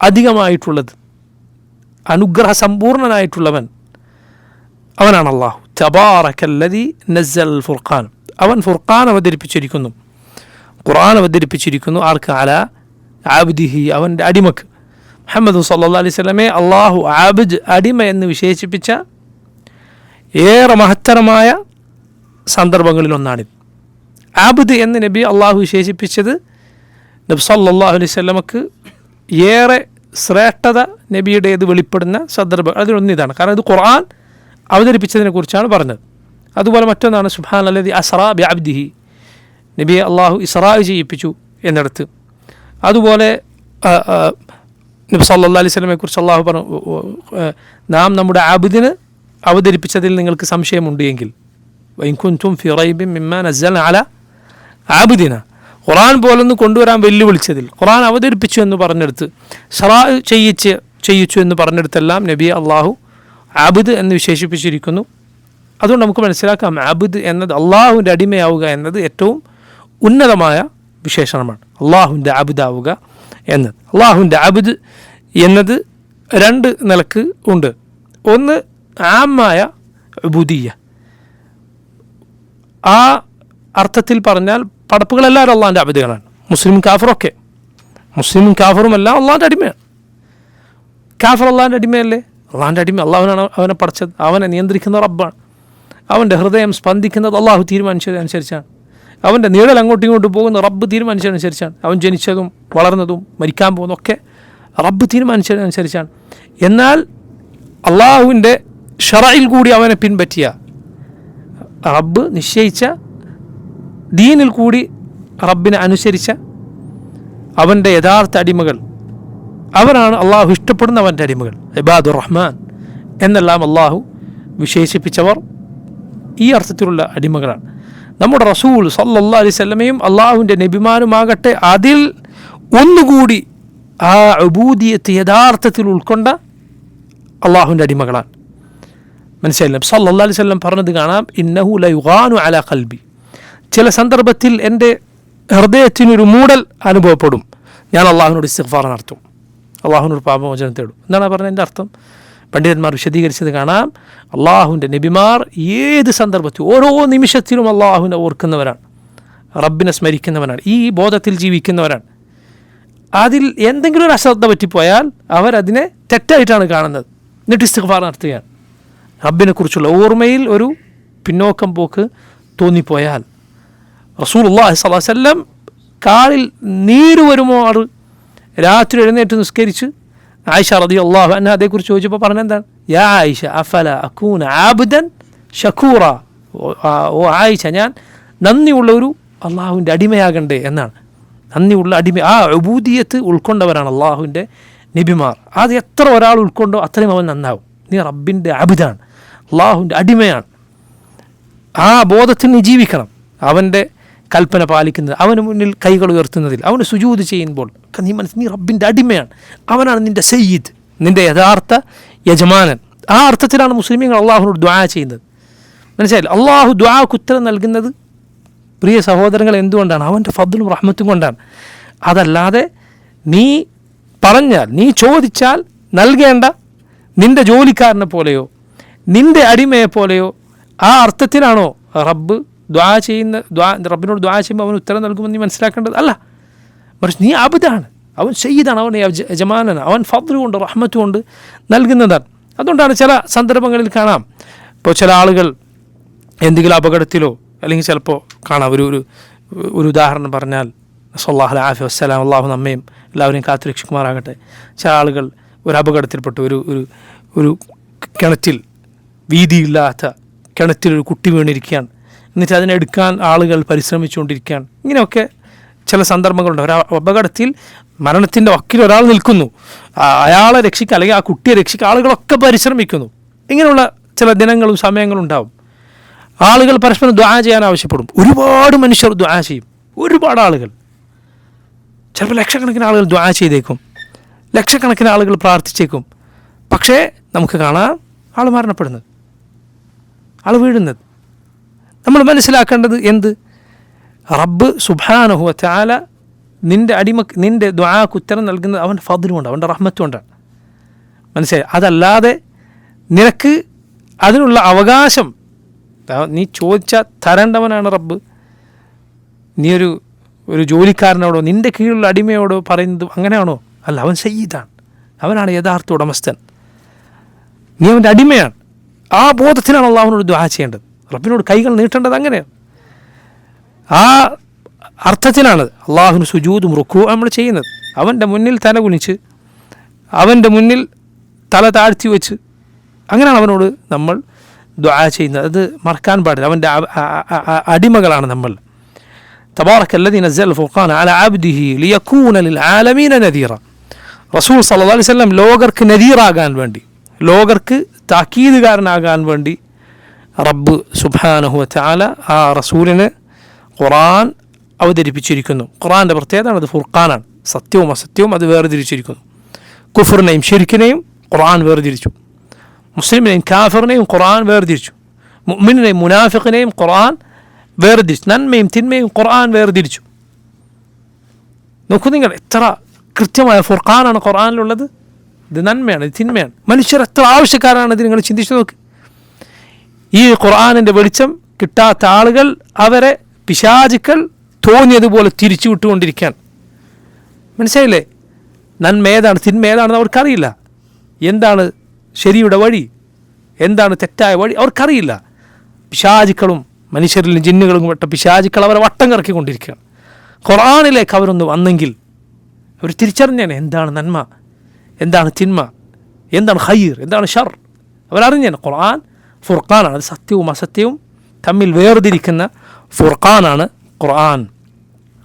അധികമായിട്ടുള്ളത്, അനുഗ്രഹ സമ്പൂർണനായിട്ടുള്ളവൻ അവനാണ് അള്ളാഹു. തബാറക്കല്ലദീ നസ്സൽ ഫുർഖാൻ, അവൻ ഫുർഖാൻ അവതരിപ്പിച്ചിരിക്കുന്നു, ഖുർആൻ അവതരിപ്പിച്ചിരിക്കുന്നു. ആർക്ക്? അലാ ആബ്ദിഹി, അവൻ്റെ അടിമക്ക്. മുഹമ്മദ് സല്ലല്ലാഹു അലൈഹി വസല്ലമയെ അള്ളാഹു ആബ്ദ്, അടിമ എന്ന് വിശേഷിപ്പിച്ച ഏറെ മഹത്തരമായ സന്ദർഭങ്ങളിലൊന്നാണിത്. ആബ്ദ് എന്ന് നബി അള്ളാഹു വിശേഷിപ്പിച്ചത് നബി സല്ലല്ലാഹു അലൈഹി വസല്ലമക്ക് ഏറെ ശ്രേഷ്ഠത നബിയുടേത് വെളിപ്പെടുന്ന സന്ദർഭം അതിലൊന്നിതാണ്. കാരണം ഇത് ഖുർആൻ അവതരിപ്പിച്ചതിനെ കുറിച്ചാണ് പറഞ്ഞത്. അതുപോലെ മറ്റൊന്നാണ് സുബ്ഹാനല്ലദീ അസ്റാ ബി അബ്ദിഹി, നബിയെ അള്ളാഹു ഇസ്റാ ചെയ്യിപ്പിച്ചു എന്നിടത്ത്. അതുപോലെ നബി സല്ലല്ലാഹു അലൈഹി വസല്ലമയെ കുറിച്ച് അള്ളാഹു പറഞ്ഞു, നാം നമ്മുടെ ആബ്ദിന് അവതരിപ്പിച്ചതിൽ നിങ്ങൾക്ക് സംശയമുണ്ട് എങ്കിൽ വഇൻ കുൻതും ഫീ റൈബിൻ മിമ്മാ നസ്സൽനാ അലാ ആബ്ദിനാ, ഖുർആൻ പോലൊന്ന് കൊണ്ടുവരാൻ വെല്ലുവിളിച്ചതിൽ, ഖുർആൻ അവതരിപ്പിച്ചു എന്ന് പറഞ്ഞെടുത്ത്, ഇസ്റാ ചെയ്യിച്ചു എന്ന് പറഞ്ഞെടുത്തെല്ലാം നബിയെ അള്ളാഹു ആബ്ദ് എന്ന് വിശേഷിപ്പിച്ചിരിക്കുന്നു. അതുകൊണ്ട് നമുക്ക് മനസ്സിലാക്കാം, ആബ്ദ് എന്നത് അള്ളാഹുവിൻ്റെ അടിമയാവുക എന്നത് ഏറ്റവും ഉന്നതമായ വിശേഷണമാണ്. അള്ളാഹുവിൻ്റെ അബ്ദാവുക എന്നത്, അള്ളാഹുവിൻ്റെ അബ്ദ് എന്നത് 2 നിലക്ക് ഉണ്ട്. ഒന്ന് ആമായ ഉബൂദിയ്യ, ആ അർത്ഥത്തിൽ പറഞ്ഞാൽ പടപ്പുകളെല്ലാവരും അള്ളാഹിൻ്റെ അബ്ദുകളാണ്. മുസ്ലിം കാഫറൊക്കെ, മുസ്ലിമും കാഫറുമെല്ലാം അള്ളാഹിൻ്റെ അടിമയാണ്. കാഫർ അള്ളാഹിൻ്റെ അടിമയല്ലേ? അള്ളാഹിൻ്റെ അടിമ, അള്ളാഹുവിനാണ് അവനെ പഠിച്ചത്, അവനെ നിയന്ത്രിക്കുന്ന റബ്ബാണ്. അവൻ്റെ ഹൃദയം സ്പന്ദിക്കുന്നത് അള്ളാഹു തീരുമാനിച്ചതനുസരിച്ചാണ്. അവൻ്റെ നീഴൽ അങ്ങോട്ടും ഇങ്ങോട്ടും പോകുന്ന റബ്ബ് തീരുമാനിച്ചതനുസരിച്ചാണ്. അവൻ ജനിച്ചതും വളർന്നതും മരിക്കാൻ പോകുന്നതൊക്കെ റബ്ബ് തീരുമാനിച്ചതനുസരിച്ചാണ്. എന്നാൽ അള്ളാഹുവിൻ്റെ ഷറയിൽ കൂടി അവനെ പിൻപറ്റിയ, റബ്ബ് നിശ്ചയിച്ച ദീനിൽ കൂടി റബ്ബിനെ അനുസരിച്ച അവൻ്റെ യഥാർത്ഥ അടിമകൾ, അവരാണ് അള്ളാഹു ഇഷ്ടപ്പെടുന്ന അവൻ്റെ അടിമകൾ. ഇബാദുർ റഹ്മാൻ എന്നെല്ലാം അള്ളാഹു വിശേഷിപ്പിച്ചവർ ഈ അർത്ഥത്തിലുള്ള അടിമകളാണ്. നമ്മുടെ റസൂൽ സല്ലല്ലാഹു അലൈഹി വസല്ലമയും അള്ളാഹുവിൻ്റെ നബിമാരുമാകട്ടെ അതിൽ ഒന്നുകൂടി ആ ഉബൂദിയത്ത് യഥാർത്ഥത്തിൽ ഉൾക്കൊണ്ട അള്ളാഹുവിൻ്റെ അടിമകളാണ്. മനസ്സിലായില്ല? സല്ലല്ലാഹു അലൈഹി വസല്ലം പറഞ്ഞത് കാണാം, ഇന്നഹു ലയുഗാനു അലാ ഖൽബി, ചില സന്ദർഭത്തിൽ എൻ്റെ ഹൃദയത്തിനൊരു മൂടൽ അനുഭവപ്പെടും, ഞാൻ അള്ളാഹുവിനോട് ഇസ്തിഗ്ഫാർ നടത്തും, അള്ളാഹുവിനോട് പാപമോചനം തേടും. എന്താണ് പറഞ്ഞത്? എൻ്റെ അർത്ഥം പണ്ഡിതന്മാർ വിശദീകരിച്ചത് കാണാം, അള്ളാഹുവിൻ്റെ നബിമാർ ഏത് സന്ദർഭത്തിൽ ഓരോ നിമിഷത്തിലും അള്ളാഹുവിനെ ഓർക്കുന്നവരാണ്, റബ്ബിനെ സ്മരിക്കുന്നവരാണ്, ഈ ബോധത്തിൽ ജീവിക്കുന്നവരാണ്. അതിൽ എന്തെങ്കിലും ഒരു അശ്രദ്ധ പറ്റിപ്പോയാൽ അവരതിനെ തെറ്റായിട്ടാണ് കാണുന്നത്, എന്നിട്ട് ഇസ്തിഗ്ഫാർ നടത്തുകയാണ്. റബ്ബിനെക്കുറിച്ചുള്ള ഓർമ്മയിൽ ഒരു പിന്നോക്കം പോക്ക് തോന്നിപ്പോയാൽ റസൂലുള്ളാഹി സ്വല്ലല്ലാഹു അലൈഹി വസല്ലം കാലിൽ നീര് വരുമോ ആറ് രാത്രി എഴുന്നേറ്റ് നിസ്കരിച്ച് ആയിഷ റളിയല്ലാഹു അൻഹ അതേക്കുറിച്ച് ചോദിച്ചപ്പോൾ പറഞ്ഞെന്താണ്? യാ ആയിഷ അഫല അകൂന ആബ്ദൻ ഷക്കൂറ, ഓ ആയിഷ, ഞാൻ നന്ദിയുള്ള ഒരു അള്ളാഹുവിൻ്റെ അടിമയാകണ്ടേ എന്നാണ്. നന്ദിയുള്ള അടിമ, ആ ഉബൂദിയത്ത് ഉൾക്കൊണ്ടവരാണ് അള്ളാഹുവിൻ്റെ നബിമാർ. അത് എത്ര ഒരാൾ ഉൾക്കൊണ്ടോ അത്രയും അവൻ നന്നാവും. നീ റബ്ബിൻ്റെ അബ്ദാണ്, അള്ളാഹുവിൻ്റെ അടിമയാണ്. ആ ബോധത്തിൽ നീ ജീവിക്കണം. അവൻ്റെ കൽപ്പന പാലിക്കുന്നത്, അവന് മുന്നിൽ കൈകൾ ഉയർത്തുന്നതിൽ, അവന് സുജൂദ് ചെയ്യുമ്പോൾ നീ റബ്ബിൻ്റെ അടിമയാണ്. അവനാണ് നിൻ്റെ സയ്യിദ്, നിൻ്റെ യഥാർത്ഥ യജമാനൻ. ആ അർത്ഥത്തിലാണ് മുസ്ലിമീങ്ങൾ അള്ളാഹുവിനോട് ദുആ ചെയ്യുന്നത്. മനസ്സിലായില്ല? അള്ളാഹു ദുആക്ക് ഉത്തരം നൽകുന്നത് പ്രിയ സഹോദരങ്ങൾ എന്തുകൊണ്ടാണ്? അവൻ്റെ ഫദ്ലും റഹ്മത്തും കൊണ്ടാണ്. അതല്ലാതെ നീ പറഞ്ഞാൽ, നീ ചോദിച്ചാൽ നൽകേണ്ട നിൻ്റെ ജോലിക്കാരനെ പോലെയോ നിൻ്റെ അടിമയെ പോലെയോ ആ അർത്ഥത്തിലാണോ റബ്ബ് ദ്വാ ചെയ്യുന്ന റബ്ബിനോട് ദ്വാ ചെയ്യുമ്പോൾ അവൻ ഉത്തരം നൽകുമെന്ന് നീ മനസ്സിലാക്കേണ്ടത് അല്ല. മറിച്ച് നീ അബ്ദാണ്, അവൻ സയ്യിദാണ്, അവൻ യജമാനനാണ്, അവൻ ഫദ്ല് കൊണ്ട് റഹ്മത്ത് കൊണ്ട് നൽകുന്നതാണ്. അതുകൊണ്ടാണ് ചില സന്ദർഭങ്ങളിൽ കാണാം, ഇപ്പോൾ ചില ആളുകൾ എന്തെങ്കിലും അപകടത്തിലോ അല്ലെങ്കിൽ ചിലപ്പോൾ കാണാം, ഒരു ഉദാഹരണം പറഞ്ഞാൽ സല്ലല്ലാഹു അലൈഹി വസല്ലം, അള്ളാഹു നമ്മയും എല്ലാവരെയും കാത്തുരക്ഷിക്കുമാറാകട്ടെ. ചില ആളുകൾ ഒരു അപകടത്തിൽപ്പെട്ട് ഒരു കിണറ്റിൽ, വീതിയില്ലാത്ത കിണറ്റിൽ ഒരു കുട്ടി വീണിരിക്കുകയാണ്, എന്നിട്ട് അതിനെടുക്കാൻ ആളുകൾ പരിശ്രമിച്ചുകൊണ്ടിരിക്കുകയാണ്. ഇങ്ങനെയൊക്കെ ചില സന്ദർഭങ്ങളുണ്ട്. ഒരു അപകടത്തിൽ മരണത്തിൻ്റെ വക്കിൽ ഒരാൾ നിൽക്കുന്നു, അയാളെ രക്ഷിക്കുക അല്ലെങ്കിൽ ആ കുട്ടിയെ രക്ഷിക്കുക ആളുകളൊക്കെ പരിശ്രമിക്കുന്നു. ഇങ്ങനെയുള്ള ചില ദിനങ്ങളും സമയങ്ങളും ഉണ്ടാവും. ആളുകൾ പരസ്പരം ദുആ ചെയ്യാൻ ആവശ്യപ്പെടും. ഒരുപാട് മനുഷ്യർ ദുആ ചെയ്യും, ഒരുപാട് ആളുകൾ, ചിലപ്പോൾ ലക്ഷക്കണക്കിന് ആളുകൾ ദുആ ചെയ്തേക്കും, ലക്ഷക്കണക്കിന് ആളുകൾ പ്രാർത്ഥിച്ചേക്കും. പക്ഷേ നമുക്ക് കാണാം ആൾ മരണപ്പെടുന്നത്, ആൾ വീഴുന്നത്. നമ്മൾ മനസ്സിലാക്കേണ്ടത് എന്ത്? റബ്ബ് സുബ്ഹാനഹു വ തആല നിൻ്റെ ദുആക്ക് ഉത്തരം നൽകുന്നത് അവൻ്റെ ഫദ്ല് കൊണ്ടാണ്, അവൻ്റെ റഹ്മത്ത് കൊണ്ടാണ്. മനസ്സിലായി? അതല്ലാതെ നിനക്ക് അതിനുള്ള അവകാശം, നീ ചോദിച്ചാൽ തരേണ്ടവനാണ് റബ്ബ്. നീ ഒരു ജോലിക്കാരനോടോ നിൻ്റെ കീഴിലുള്ള അടിമയോടോ പറയുന്നത് അങ്ങനെയാണോ? അല്ല, അവൻ സയ്യിദാണ്, അവനാണ് യഥാർത്ഥ ഉടമസ്ഥൻ, നീ അവൻ്റെ അടിമയാണ്. ആ ബോധത്തിലാണ് അള്ളാഹുവിനോട് ദുആ ചെയ്യേണ്ടത്, റബ്ബിനോട് കൈകൾ നീട്ടേണ്ടത് അങ്ങനെയാണ്. ആ അർത്ഥത്തിലാണ് അള്ളാഹുവിന് സുജൂദും റുക്കൂഉം നമ്മൾ ചെയ്യുന്നത്. അവൻ്റെ മുന്നിൽ തല കുനിച്ച്, അവൻ്റെ മുന്നിൽ തല താഴ്ത്തി വെച്ച്, അങ്ങനെയാണ് അവനോട് നമ്മൾ ദുആ ചെയ്യുന്നത്. അത് മറക്കാൻ പാടില്ല. അവൻ്റെ അടിമകളാണ് നമ്മൾ. തബാറക്കല്ലദീ നസ്സല ഫുർഖാന അലാ അബ്ദിഹി ലിയകൂന ലിൽആലമീന നദീറ. റസൂൽ സല്ലല്ലാഹു അലൈഹി വസല്ലം ലോകർക്ക് നദീറാകാൻ വേണ്ടി, ലോകർക്ക് താക്കീതുകാരനാകാൻ വേണ്ടി റബ്ബ് സുബ്ഹാനഹു വ തആല ആ റസൂലിന് ഖുർആൻ അവതരിപ്പിച്ചിരിക്കുന്നു. ഖുർആൻ്റെ പ്രത്യേകത അത് ഫുർഖാനാണ്, സത്യവും അസത്യവും അത് വേർതിരിച്ചിരിക്കുന്നു. കുഫറിനെയും ശിർക്കിനെയും ഖുർആൻ വേർതിരിച്ചു, മുസ്ലിമിനെയും കാഫിറിനെയും ഖുർആൻ വേർതിരിച്ചു, മുഅ്മിനെയും മുനാഫിഖിനെയും ഖുർആൻ വേർതിരിച്ചു, നന്മയും തിന്മയും ഖുർആൻ വേർതിരിച്ചു. നോക്കൂ നിങ്ങൾ, എത്ര കൃത്യമായ ഫുർഖാനാണ് ഖുർആനിലുള്ളത്. ഇത് നന്മയാണ്, ഇത് തിന്മയാണ്. മനുഷ്യർ എത്ര ആവശ്യക്കാരാണ് ഇത് നിങ്ങൾ ചിന്തിച്ചു നോക്ക്. ഈ ഖുർആനിൻ്റെ വെളിച്ചം കിട്ടാത്ത ആളുകൾ അവരെ പിശാചുക്കൾ തോന്നിയതുപോലെ തിരിച്ചു വിട്ടുകൊണ്ടിരിക്കുകയാണ്. മനസ്സിലായില്ലേ? നന്മ ഏതാണ് തിന്മ ഏതാണെന്ന് അവർക്കറിയില്ല. എന്താണ് ശരിയുടെ വഴി, എന്താണ് തെറ്റായ വഴി അവർക്കറിയില്ല. പിശാചുക്കളും മനുഷ്യരിലും ജിന്നുകളും പെട്ട പിശാചുക്കൾ അവരെ വട്ടം കറക്കിക്കൊണ്ടിരിക്കുകയാണ്. ഖുർആനിലേക്ക് അവരൊന്ന് വന്നെങ്കിൽ അവർ തിരിച്ചറിഞ്ഞാണ് എന്താണ് നന്മ, എന്താണ് തിന്മ, എന്താണ് ഖൈർ, എന്താണ് ഷർ. അവരറിഞ്ഞാണ് ഖുർആൻ ഫുർഖാനാണ്, അത് സത്യവും അസത്യവും തമ്മിൽ വേർതിരിക്കുന്ന ഫുർഖാനാണ് ഖുർആൻ.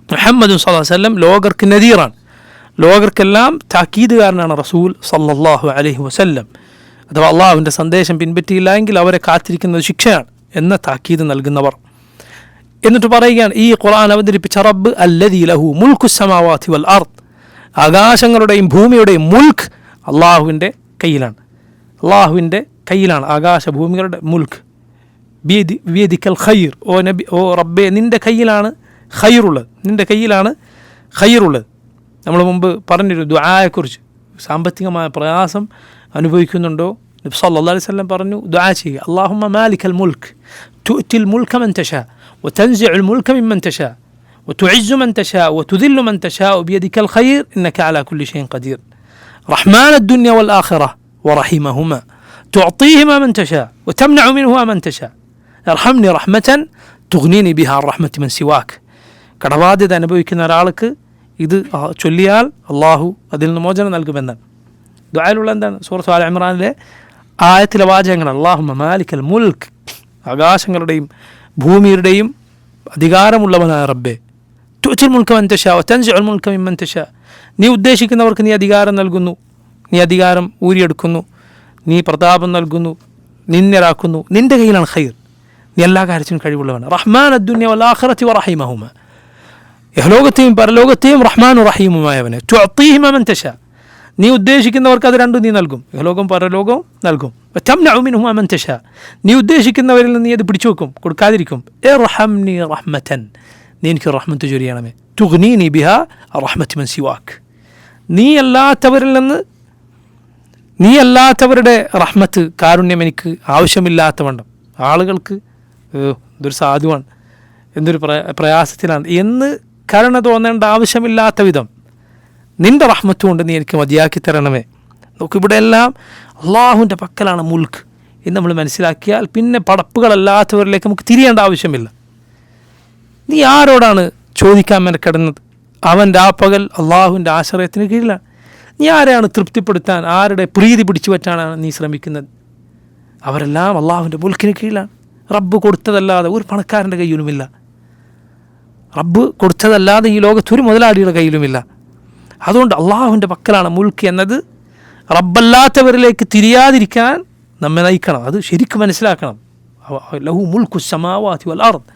മുഹമ്മദ് സല്ലല്ലാഹു അലൈഹി വസല്ലം ലോകർക്ക് നദീറാണ്, ലോകർക്കെല്ലാം താക്കീതുകാരനാണ് റസൂൽ സല്ലല്ലാഹു അലൈഹി വസല്ലം. അഥവാ അള്ളാഹുവിൻ്റെ സന്ദേശം പിൻപറ്റിയില്ല എങ്കിൽ അവരെ കാത്തിരിക്കുന്നത് ശിക്ഷയാണ് എന്ന താക്കീത് നൽകുന്നവർ. എന്നിട്ട് പറയുകയാണ്, ഈ ഖുർആൻ അവതരിപ്പിച്ച റബ്ബ് അല്ലദീ ലഹു മുൽക്കു സമാവാതി വൽ അർദ് ആകാശങ്ങളുടെയും ഭൂമിയുടെയും മുൽക്ക് അള്ളാഹുവിൻ്റെ കയ്യിലാണ്. അള്ളാഹുവിൻ്റെ കയ്യിലാണ് ആകാശഭൂമികളുടെ മുൽക്ക്. ബിയദിക്കൽ ഖൈർ, ഓ നബി, ഓ റബ്ബേ, നിൻ്റെ കയ്യിലാണ് ഖൈറുള്ളത്, നിൻ്റെ കയ്യിലാണ് ഖൈറുള്ളത്. നമ്മൾ മുമ്പ് പറഞ്ഞൊരു ദുആയെക്കുറിച്ച്, സാമ്പത്തികമായ പ്രയാസം അനുഭവിക്കുന്നുണ്ടോ, നബി സല്ലല്ലാഹു അലൈഹി വസല്ലം പറഞ്ഞു ദുആ ചെയ്യുക, അല്ലാഹുമ്മ മാലിക്കൽ മുൽക്ക് തുഅ്തിൽ മുൽക മൻ തശാ വതൻസിഉൽ മുൽക മിമ്മൻ തശാ വതുഇസ്സു മൻ തശാ വതുദില്ലു മൻ തശാ ബിയദിക്കൽ ഖൈർ ഇന്നക അലാ കുല്ലി ഷൈഇൻ ഖദീർ റഹ്മാന الدنيا والآخرة ورحيمهما تعطيهما من تشاء وتمنع منهما من تشاء ارحمني رحمة تغنيني بها عن رحمة من سواك. കടബാധ്യത അനുഭവിക്കുന്ന ഒരാൾക്ക് ഇത് ചൊല്ലിയാൽ അള്ളാഹു അതിൽ നിന്ന് മോചനം നൽകുമെന്നാണ്. ദുആയിലുള്ള എന്താണ്? സൂറത്ത് ആൽ ഇമ്രാനിലെ ആയത്തിലെ വാചകങ്ങൾ, അല്ലാഹുമ്മ മാലിക്കൽ മുൽക്ക്, ആകാശങ്ങളുടെയും ഭൂമിയുടെയും അധികാരമുള്ളവനായ റബ്ബേ, തുഅ്തിൽ മുൽക മൻ തശാ വതൻസിഉൽ മുൽക മിമ്മൻ തശാ, നീ ഉദ്ദേശിക്കുന്നവർക്ക് നീ അധികാരം നൽകുന്നു, നീ അധികാരം ഊരിയെടുക്കുന്നു, നീ പ്രതാപം നൽകുന്നു, നിന്ദരാക്കുന്നു, നിൻ്റെ കയ്യിലാണ് ഖൈർ, നീ എല്ലാ കാര്യത്തിനും കഴിവുള്ളവനാണ്. റഹ്മാൻ അദ്ദുനിയ വൽ ആഖിറതി വറഹീമഹുമ, ഇഹ്ലോകത്തെയും പരലോകത്തെയും റഹ്മാനും റഹീമുമായവനെ. തുഅ്തീഹിമ മൻ തശാ, നീ ഉദ്ദേശിക്കുന്നവർക്ക് അത് രണ്ടും നീ നൽകും, ഇഹ്ലോകവും പരലോകവും നൽകും. വതംനഉ മിൻഹുമാ മൻ തശാ, നീ ഉദ്ദേശിക്കുന്നവരിൽ നിന്ന് നീ അത് പിടിച്ചു വെക്കും, കൊടുക്കാതിരിക്കും. ഇർഹംനി റഹ്മതൻ, നീ എനിക്ക് റഹ്മത്ത് ചൊരിയണമേ. തുഗ്നീനി ബിഹാ റഹ്മത്തി മൻ സിവാക്, നീ അല്ലാത്തവരുടെ റഹ്മത്ത്, കാരുണ്യം എനിക്ക് ആവശ്യമില്ലാത്തവണ്ണം. ആളുകൾക്ക് ഇതൊരു സാധുവാണ്, എന്തൊരു പ്രയാസത്തിലാണ് എന്ന് കരുണ തോന്നേണ്ട ആവശ്യമില്ലാത്ത വിധം നിൻ്റെ റഹ്മത്ത് കൊണ്ട് നീ എനിക്ക് മതിയാക്കി തരണമേ. നമുക്കിവിടെ എല്ലാം അള്ളാഹുവിൻ്റെ പക്കലാണ് മുൽക്ക് എന്ന് നമ്മൾ മനസ്സിലാക്കിയാൽ പിന്നെ പടപ്പുകളല്ലാത്തവരിലേക്ക് നമുക്ക് തിരിയേണ്ട ആവശ്യമില്ല. നീ ആരോടാണ് ചോദിക്കാൻ മെനക്കെടുന്നത്? അവൻ്റെ ആ പകൽ അള്ളാഹുവിൻ്റെ ആശ്രയത്തിന് കീഴിലാണ്. നീ ആരെയാണ് തൃപ്തിപ്പെടുത്താൻ, ആരുടെ പ്രീതി പിടിച്ചു പറ്റാനാണ് നീ ശ്രമിക്കുന്നത്? അവരെല്ലാം അള്ളാഹുവിൻ്റെ മുൽക്കിന് കീഴിലാണ്. റബ്ബ് കൊടുത്തതല്ലാതെ ഒരു പണക്കാരൻ്റെ കയ്യിലുമില്ല, റബ്ബ് കൊടുത്തതല്ലാതെ ഈ ലോകത്തൊരു മുതലാളിയുടെ കയ്യിലുമില്ല. അതുകൊണ്ട് അള്ളാഹുവിൻ്റെ പക്കലാണ് മുൽക്ക് എന്നത് റബ്ബല്ലാത്തവരിലേക്ക് തിരിയാതിരിക്കാൻ നമ്മെ നയിക്കണം. അത് ശരിക്കും മനസ്സിലാക്കണം. ലഹു മുൽക്കു സമാവാതി വൽ അർദ്,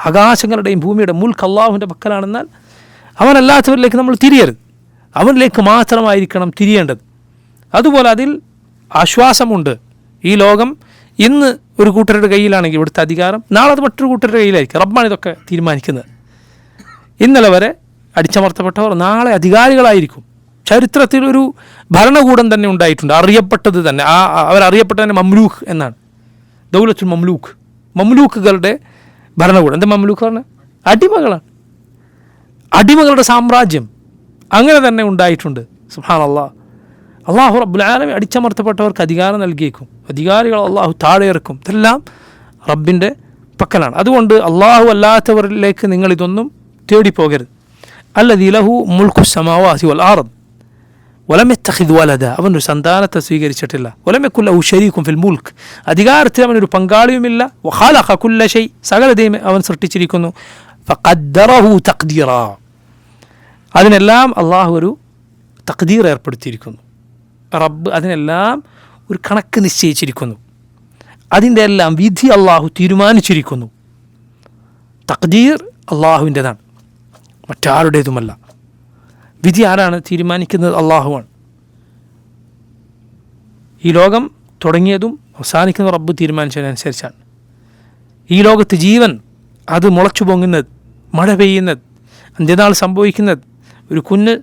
ആകാശങ്ങളുടെയും ഭൂമിയുടെ മുൽക്ക് അള്ളാഹുവിൻ്റെ പക്കലാണെന്നാൽ അവനല്ലാത്തവരിലേക്ക് നമ്മൾ തിരിയരുത്, അവനിലേക്ക് മാത്രമായിരിക്കണം തിരിയേണ്ടത്. അതുപോലെ അതിൽ ആശ്വാസമുണ്ട്. ഈ ലോകം ഇന്ന് ഒരു കൂട്ടരുടെ കയ്യിലാണെങ്കിൽ ഇവിടുത്തെ അധികാരം നാളെ അത് മറ്റൊരു കൂട്ടരുടെ കയ്യിലായിരിക്കും. റബ്ബാണ് ഇതൊക്കെ തീരുമാനിക്കുന്നത്. ഇന്നലെ വരെ അടിച്ചമർത്തപ്പെട്ടവർ നാളെ അധികാരികളായിരിക്കും. ചരിത്രത്തിൽ ഒരു ഭരണകൂടം തന്നെ ഉണ്ടായിട്ടുണ്ട്, അറിയപ്പെട്ടത് തന്നെ, അവരറിയപ്പെട്ടത് തന്നെ മംലൂക്ക് എന്നാണ്. ദൗലത്തുൽ മംലൂക്ക്, മംലൂക്കുകളുടെ ഭരണകൂടം. എന്താ മംലൂക്ക് പറഞ്ഞാൽ? അടിമകളാണ്, അടിമകളുടെ സാമ്രാജ്യം. അങ്ങനെ തന്നെ ഉണ്ടായിട്ടുണ്ട്. സുബ്ഹാനല്ലാഹ്. അള്ളാഹു റബ്ബുൽ ആലമീൻ അടിച്ചമർത്തപ്പെട്ടവർക്ക് അധികാരം നൽകിയേക്കും, അധികാരികൾ അള്ളാഹു താഴെ ഇറക്കും. ഇതെല്ലാം റബ്ബിൻ്റെ പക്കലാണ്. അതുകൊണ്ട് അള്ളാഹു അല്ലാത്തവരിലേക്ക് നിങ്ങളിതൊന്നും തേടിപ്പോകരുത്. അല്ലദീ ലഹു മുൽക്കു സമാവാതി വൽ അർദ് വലം യത്തഖിദ് വലദ, അവനൊരു സന്താനത്തെ സ്വീകരിച്ചിട്ടില്ല. വലം യകുൻ ലഹു ശരീകുൻ ഫിൽ മുൽക്ക്, അധികാരത്തിൽ അവനൊരു പങ്കാളിയുമില്ല. വഖലഖ കുല്ല ഷൈ, സകലതയും അവൻ സൃഷ്ടിച്ചിരിക്കുന്നു. ഫഖദ്ദറഹു തഖ്ദീറാ, അതിനെല്ലാം അള്ളാഹു ഒരു തഖ്ദീർ ഏർപ്പെടുത്തിയിരിക്കുന്നു. റബ്ബ് അതിനെല്ലാം ഒരു കണക്ക് നിശ്ചയിച്ചിരിക്കുന്നു. അതിൻ്റെ എല്ലാം വിധി അള്ളാഹു തീരുമാനിച്ചിരിക്കുന്നു. തഖ്ദീർ അള്ളാഹുവിൻ്റെതാണ്, മറ്റാരുടേതുമല്ല. വിധി ആരാണ് തീരുമാനിക്കുന്നത്? അള്ളാഹുവാണ്. ഈ ലോകം തുടങ്ങിയതും അവസാനിക്കുന്ന റബ്ബ് തീരുമാനിച്ചതിനനുസരിച്ചാണ്. ഈ ലോകത്ത് ജീവൻ അത് മുളച്ചു പൊങ്ങുന്നത്, മഴ പെയ്യുന്നത്, അന്ത്യനാൾ സംഭവിക്കുന്നത്, ഒരു കുഞ്ഞ്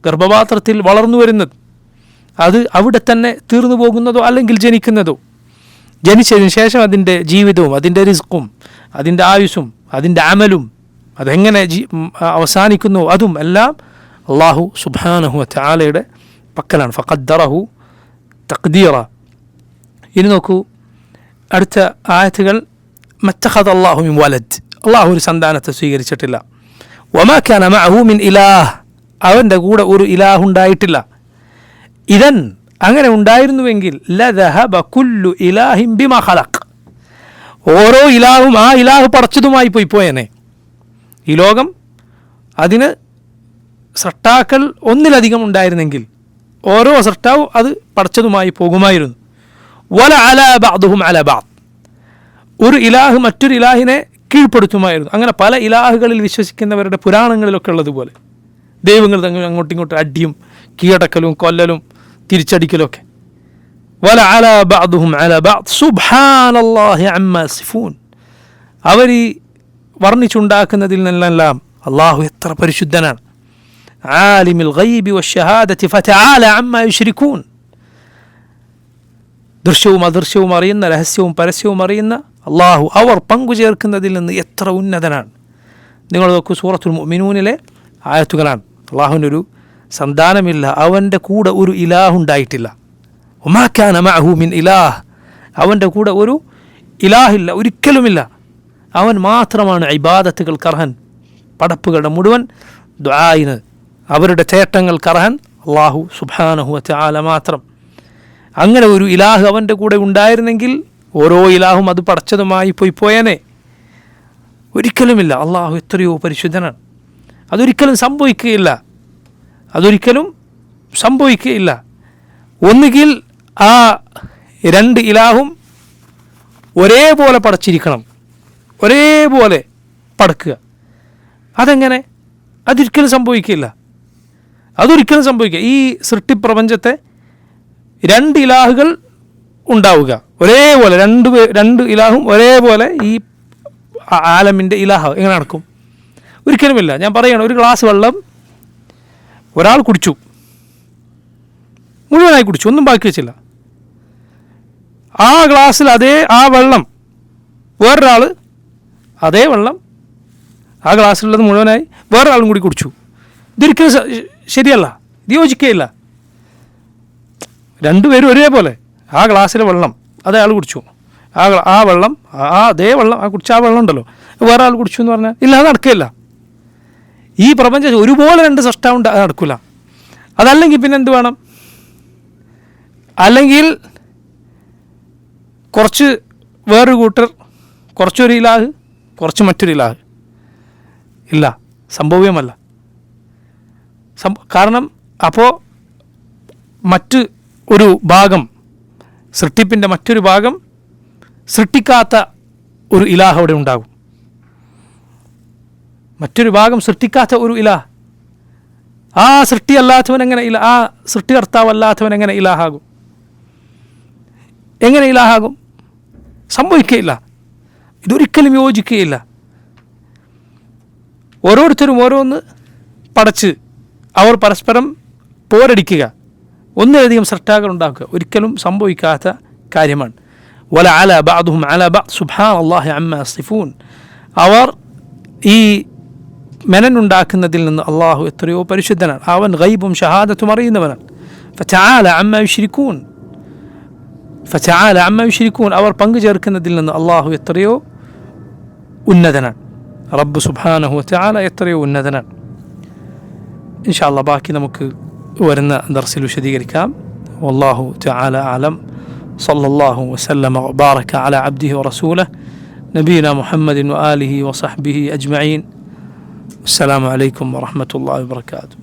ഗർഭപാത്രത്തിൽ വളർന്നു വരുന്നത്, അത് അവിടെ തന്നെ തീർന്നു പോകുന്നതോ അല്ലെങ്കിൽ ജനിക്കുന്നതോ, ജനിച്ചതിന് ശേഷം അതിൻ്റെ ജീവിതവും അതിൻ്റെ റിസ്ക്കും അതിൻ്റെ ആയുസ്സും അതിൻ്റെ അമലും അതെങ്ങനെ അവസാനിക്കുന്നു, അതും എല്ലാം അള്ളാഹു സുബ്ഹാനഹു വ തആലയുടെ പക്കലാണ്. ഫഖദ്ദറഹു തഖ്ദീറ. ഇനി നോക്കൂ അടുത്ത ആയത്തുകൾ. മത്തഖദ അല്ലാഹു മിൻ വലദ്, അള്ളാഹു ഒരു സന്താനത്തെ സ്വീകരിച്ചിട്ടില്ല. വമാ കാന മഅഹു മിൻ ഇലാഹ്, അവൻ്റെ കൂടെ ഒരു ഇലാഹ് ഉണ്ടായിട്ടില്ല. ഇദൻ, അങ്ങനെ ഉണ്ടായിരുന്നുവെങ്കിൽ ലദഹബ കുല്ലു ഇലാഹിൻ ബിമാ ഖലഖ്, ഓരോ ഇലാഹും ആ ഇലാഹ് പടച്ചതുമായി പോയേനെ. ഈ ലോകം അതിന് സൃഷ്ടാക്കൾ ഒന്നിലധികം ഉണ്ടായിരുന്നെങ്കിൽ ഓരോ സൃഷ്ടാവും അത് പടച്ചതുമായി പോകുമായിരുന്നു. വല അല ബഅദുഹും അല ബഅദ്, ഒരു ഇലാഹ് മറ്റൊരു ഇലാഹിനെ കീഴ്പ്പെടുത്തുമായിരുന്നു. അങ്ങനെ പല ഇലാഹുകളിൽ വിശ്വസിക്കുന്നവരുടെ പുരാണങ്ങളിലൊക്കെ ഉള്ളതുപോലെ ദൈവങ്ങൾ തങ്ങൾ അങ്ങോട്ടും ഇങ്ങോട്ടും അടിയും കീഴടക്കലും കൊല്ലലും തിരിച്ചടിക്കലും ഒക്കെ. വലഅലാ ബഅദുഹും അലാ ബഅദ് സുബ്ഹാനല്ലാഹി അമ്മാ യസിഫൂൻ. അവർ ഈ വർണ്ണിച്ചുണ്ടാക്കുന്നതിൽ നിന്നെല്ലാം അള്ളാഹു എത്ര പരിശുദ്ധനാണ്. ആലിമുൽ ഗൈബി വശഹാദതി ഫതആല അമ്മാ യുശ്രികൂൻ. ദൃശ്യവും അദൃശ്യവും അറിയുന്ന, രഹസ്യവും പരസ്യവും അറിയുന്ന അള്ളാഹു അവർ പങ്കുചേർക്കുന്നതിൽ നിന്ന് എത്ര ഉന്നതനാണ്. നിങ്ങൾ നോക്കൂ, സൂറത്തുൽ മുഅ്മിനൂനിലെ ആയത്തുകളാണ്. അള്ളാഹുവിനൊരു സന്താനമില്ല, അവൻ്റെ കൂടെ ഒരു ഇലാഹ് ഉണ്ടായിട്ടില്ല. വമാ കാന മഅഹു മിൻ ഇലാഹ്, അവൻ്റെ കൂടെ ഒരു ഇലാഹില്ല, ഒരിക്കലുമില്ല. അവൻ മാത്രമാണ് ഇബാദത്തുകൾക്ക് അർഹൻ. പടപ്പുകളുടെ മുഴുവൻ ദുആയിന്, അവരുടെ തേട്ടങ്ങൾക്ക് അർഹൻ അള്ളാഹു സുബ്ഹാനഹു വതആല മാത്രം. അങ്ങനെ ഒരു ഇലാഹ് അവൻ്റെ കൂടെ ഉണ്ടായിരുന്നെങ്കിൽ ഓരോ ഇലാഹും അത് പടച്ചതുമായി പോയേനെ. ഒരിക്കലുമില്ല. അള്ളാഹു എത്രയോ പരിശുദ്ധനാണ്. അതൊരിക്കലും സംഭവിക്കുകയില്ല. ഒന്നുകിൽ ആ രണ്ട് ഇലാഹും ഒരേപോലെ പടച്ചിരിക്കണം, ഒരേപോലെ പടക്കുക. അതെങ്ങനെ? അതൊരിക്കലും സംഭവിക്കില്ല. ഈ സൃഷ്ടിപ്രപഞ്ചത്തെ രണ്ട് ഇലാഹുകൾ ഉണ്ടാവുക ഒരേപോലെ, രണ്ട് ഇലാഹും ഒരേപോലെ ഈ ആലമിൻ്റെ ഇലാഹ് എങ്ങനെ നടക്കും? ഒരിക്കലുമില്ല. ഞാൻ പറയുകയാണ്, ഒരു ഗ്ലാസ് വെള്ളം ഒരാൾ കുടിച്ചു, മുഴുവനായി കുടിച്ചു, ഒന്നും ബാക്കി വെച്ചില്ല. ആ ഗ്ലാസ്സിൽ ആ വെള്ളം വേറൊരാൾ അതേ വെള്ളം ആ ഗ്ലാസ്സിലുള്ളത് മുഴുവനായി വേറൊരാളും കൂടി കുടിച്ചു. ഇതൊരിക്കലും ശരിയല്ല, ഇത് യോജിക്കുകയില്ല. രണ്ടുപേരും ഒരേപോലെ ആ ഗ്ലാസ്സിലെ വെള്ളം അതയാൾ കുടിച്ചു, ആ വെള്ളം അതേ വെള്ളം കുടിച്ച ആ വെള്ളം ഉണ്ടല്ലോ വേറെ ആൾ കുടിച്ചു എന്ന് പറഞ്ഞാൽ ഇല്ല, അത് നടക്കില്ല. ഈ പ്രപഞ്ചം ഒരുപോലെ രണ്ട് സൃഷ്ടാവുണ്ട്, അത് നടക്കില്ല. അതല്ലെങ്കിൽ പിന്നെ എന്ത് വേണം? അല്ലെങ്കിൽ കുറച്ച് വേറൊരു കൂട്ടർ, കുറച്ചൊരു ഇലാഹ്, കുറച്ച് മറ്റൊരു ഇലാഹ്. ഇല്ല, സംഭവ്യമല്ല. കാരണം അപ്പോൾ മറ്റ് ഒരു ഭാഗം, സൃഷ്ടിപ്പിൻ്റെ മറ്റൊരു ഭാഗം സൃഷ്ടിക്കാത്ത ഒരു ഇലാഹ് അവിടെ ഉണ്ടാകും. മറ്റൊരു ഭാഗം സൃഷ്ടിക്കാത്ത ഒരു ഇലാഹ്. ആ സൃഷ്ടിയല്ലാത്തവൻ എങ്ങനെ ആ സൃഷ്ടികർത്താവല്ലാത്തവൻ എങ്ങനെ ഇലാഹാകും? എങ്ങനെ ഇലാഹാകും? സംഭവിക്കുകയില്ല. ഇതൊരിക്കലും യോജിക്കുകയില്ല. ഓരോരുത്തരും ഓരോന്ന് പടച്ച് അവർ പരസ്പരം പോരടിക്കുക, ഒന്നിലധികം സൃഷ്ടാക്കൾ ഉണ്ടാക്കുക, ഒരിക്കലും സംഭവിക്കാത്ത കാര്യമാണ്. വലഅലാ ബഅദുഹും അലാ ബഅദ് സുബ്ഹാനല്ലാഹി അമ്മാ യസിഫൂൻ. അവർ ഈ മെനനുണ്ടാക്കുന്നതിൽ നിന്ന് അള്ളാഹു എത്രയോ പരിശുദ്ധനാണ്. അവൻ ഗൈബും ഷഹാദത്തും അറിയുന്നവനാണ്. ഫതആല അമ്മാ യുശ്രികൂൻ. അവർ പങ്കു ചേർക്കുന്നതിൽ നിന്ന് അള്ളാഹു എത്രയോ ഉന്നതനാണ്. റബ്ബ് സുബ്ഹാനഹു വതആല എത്രയോ ഉന്നതനാണ്. ഇൻഷാ അല്ലാഹ് ബാക്കി നമുക്ക് വരുന്ന ദർസിൽ വിശദീകരിക്കാം. വല്ലാഹു തആല അഅലം. സല്ലല്ലാഹു വസല്ലമ വബാറക അലാ അബ്ദിഹി വറസൂലിഹി നബീന മുഹമ്മദിൻ വആലിഹി വസഹ്ബിഹി അജ്മഈൻ. അസ്സലാമു അലൈക്കും വറഹ്മത്തുള്ളാഹി വബറകാതുഹു.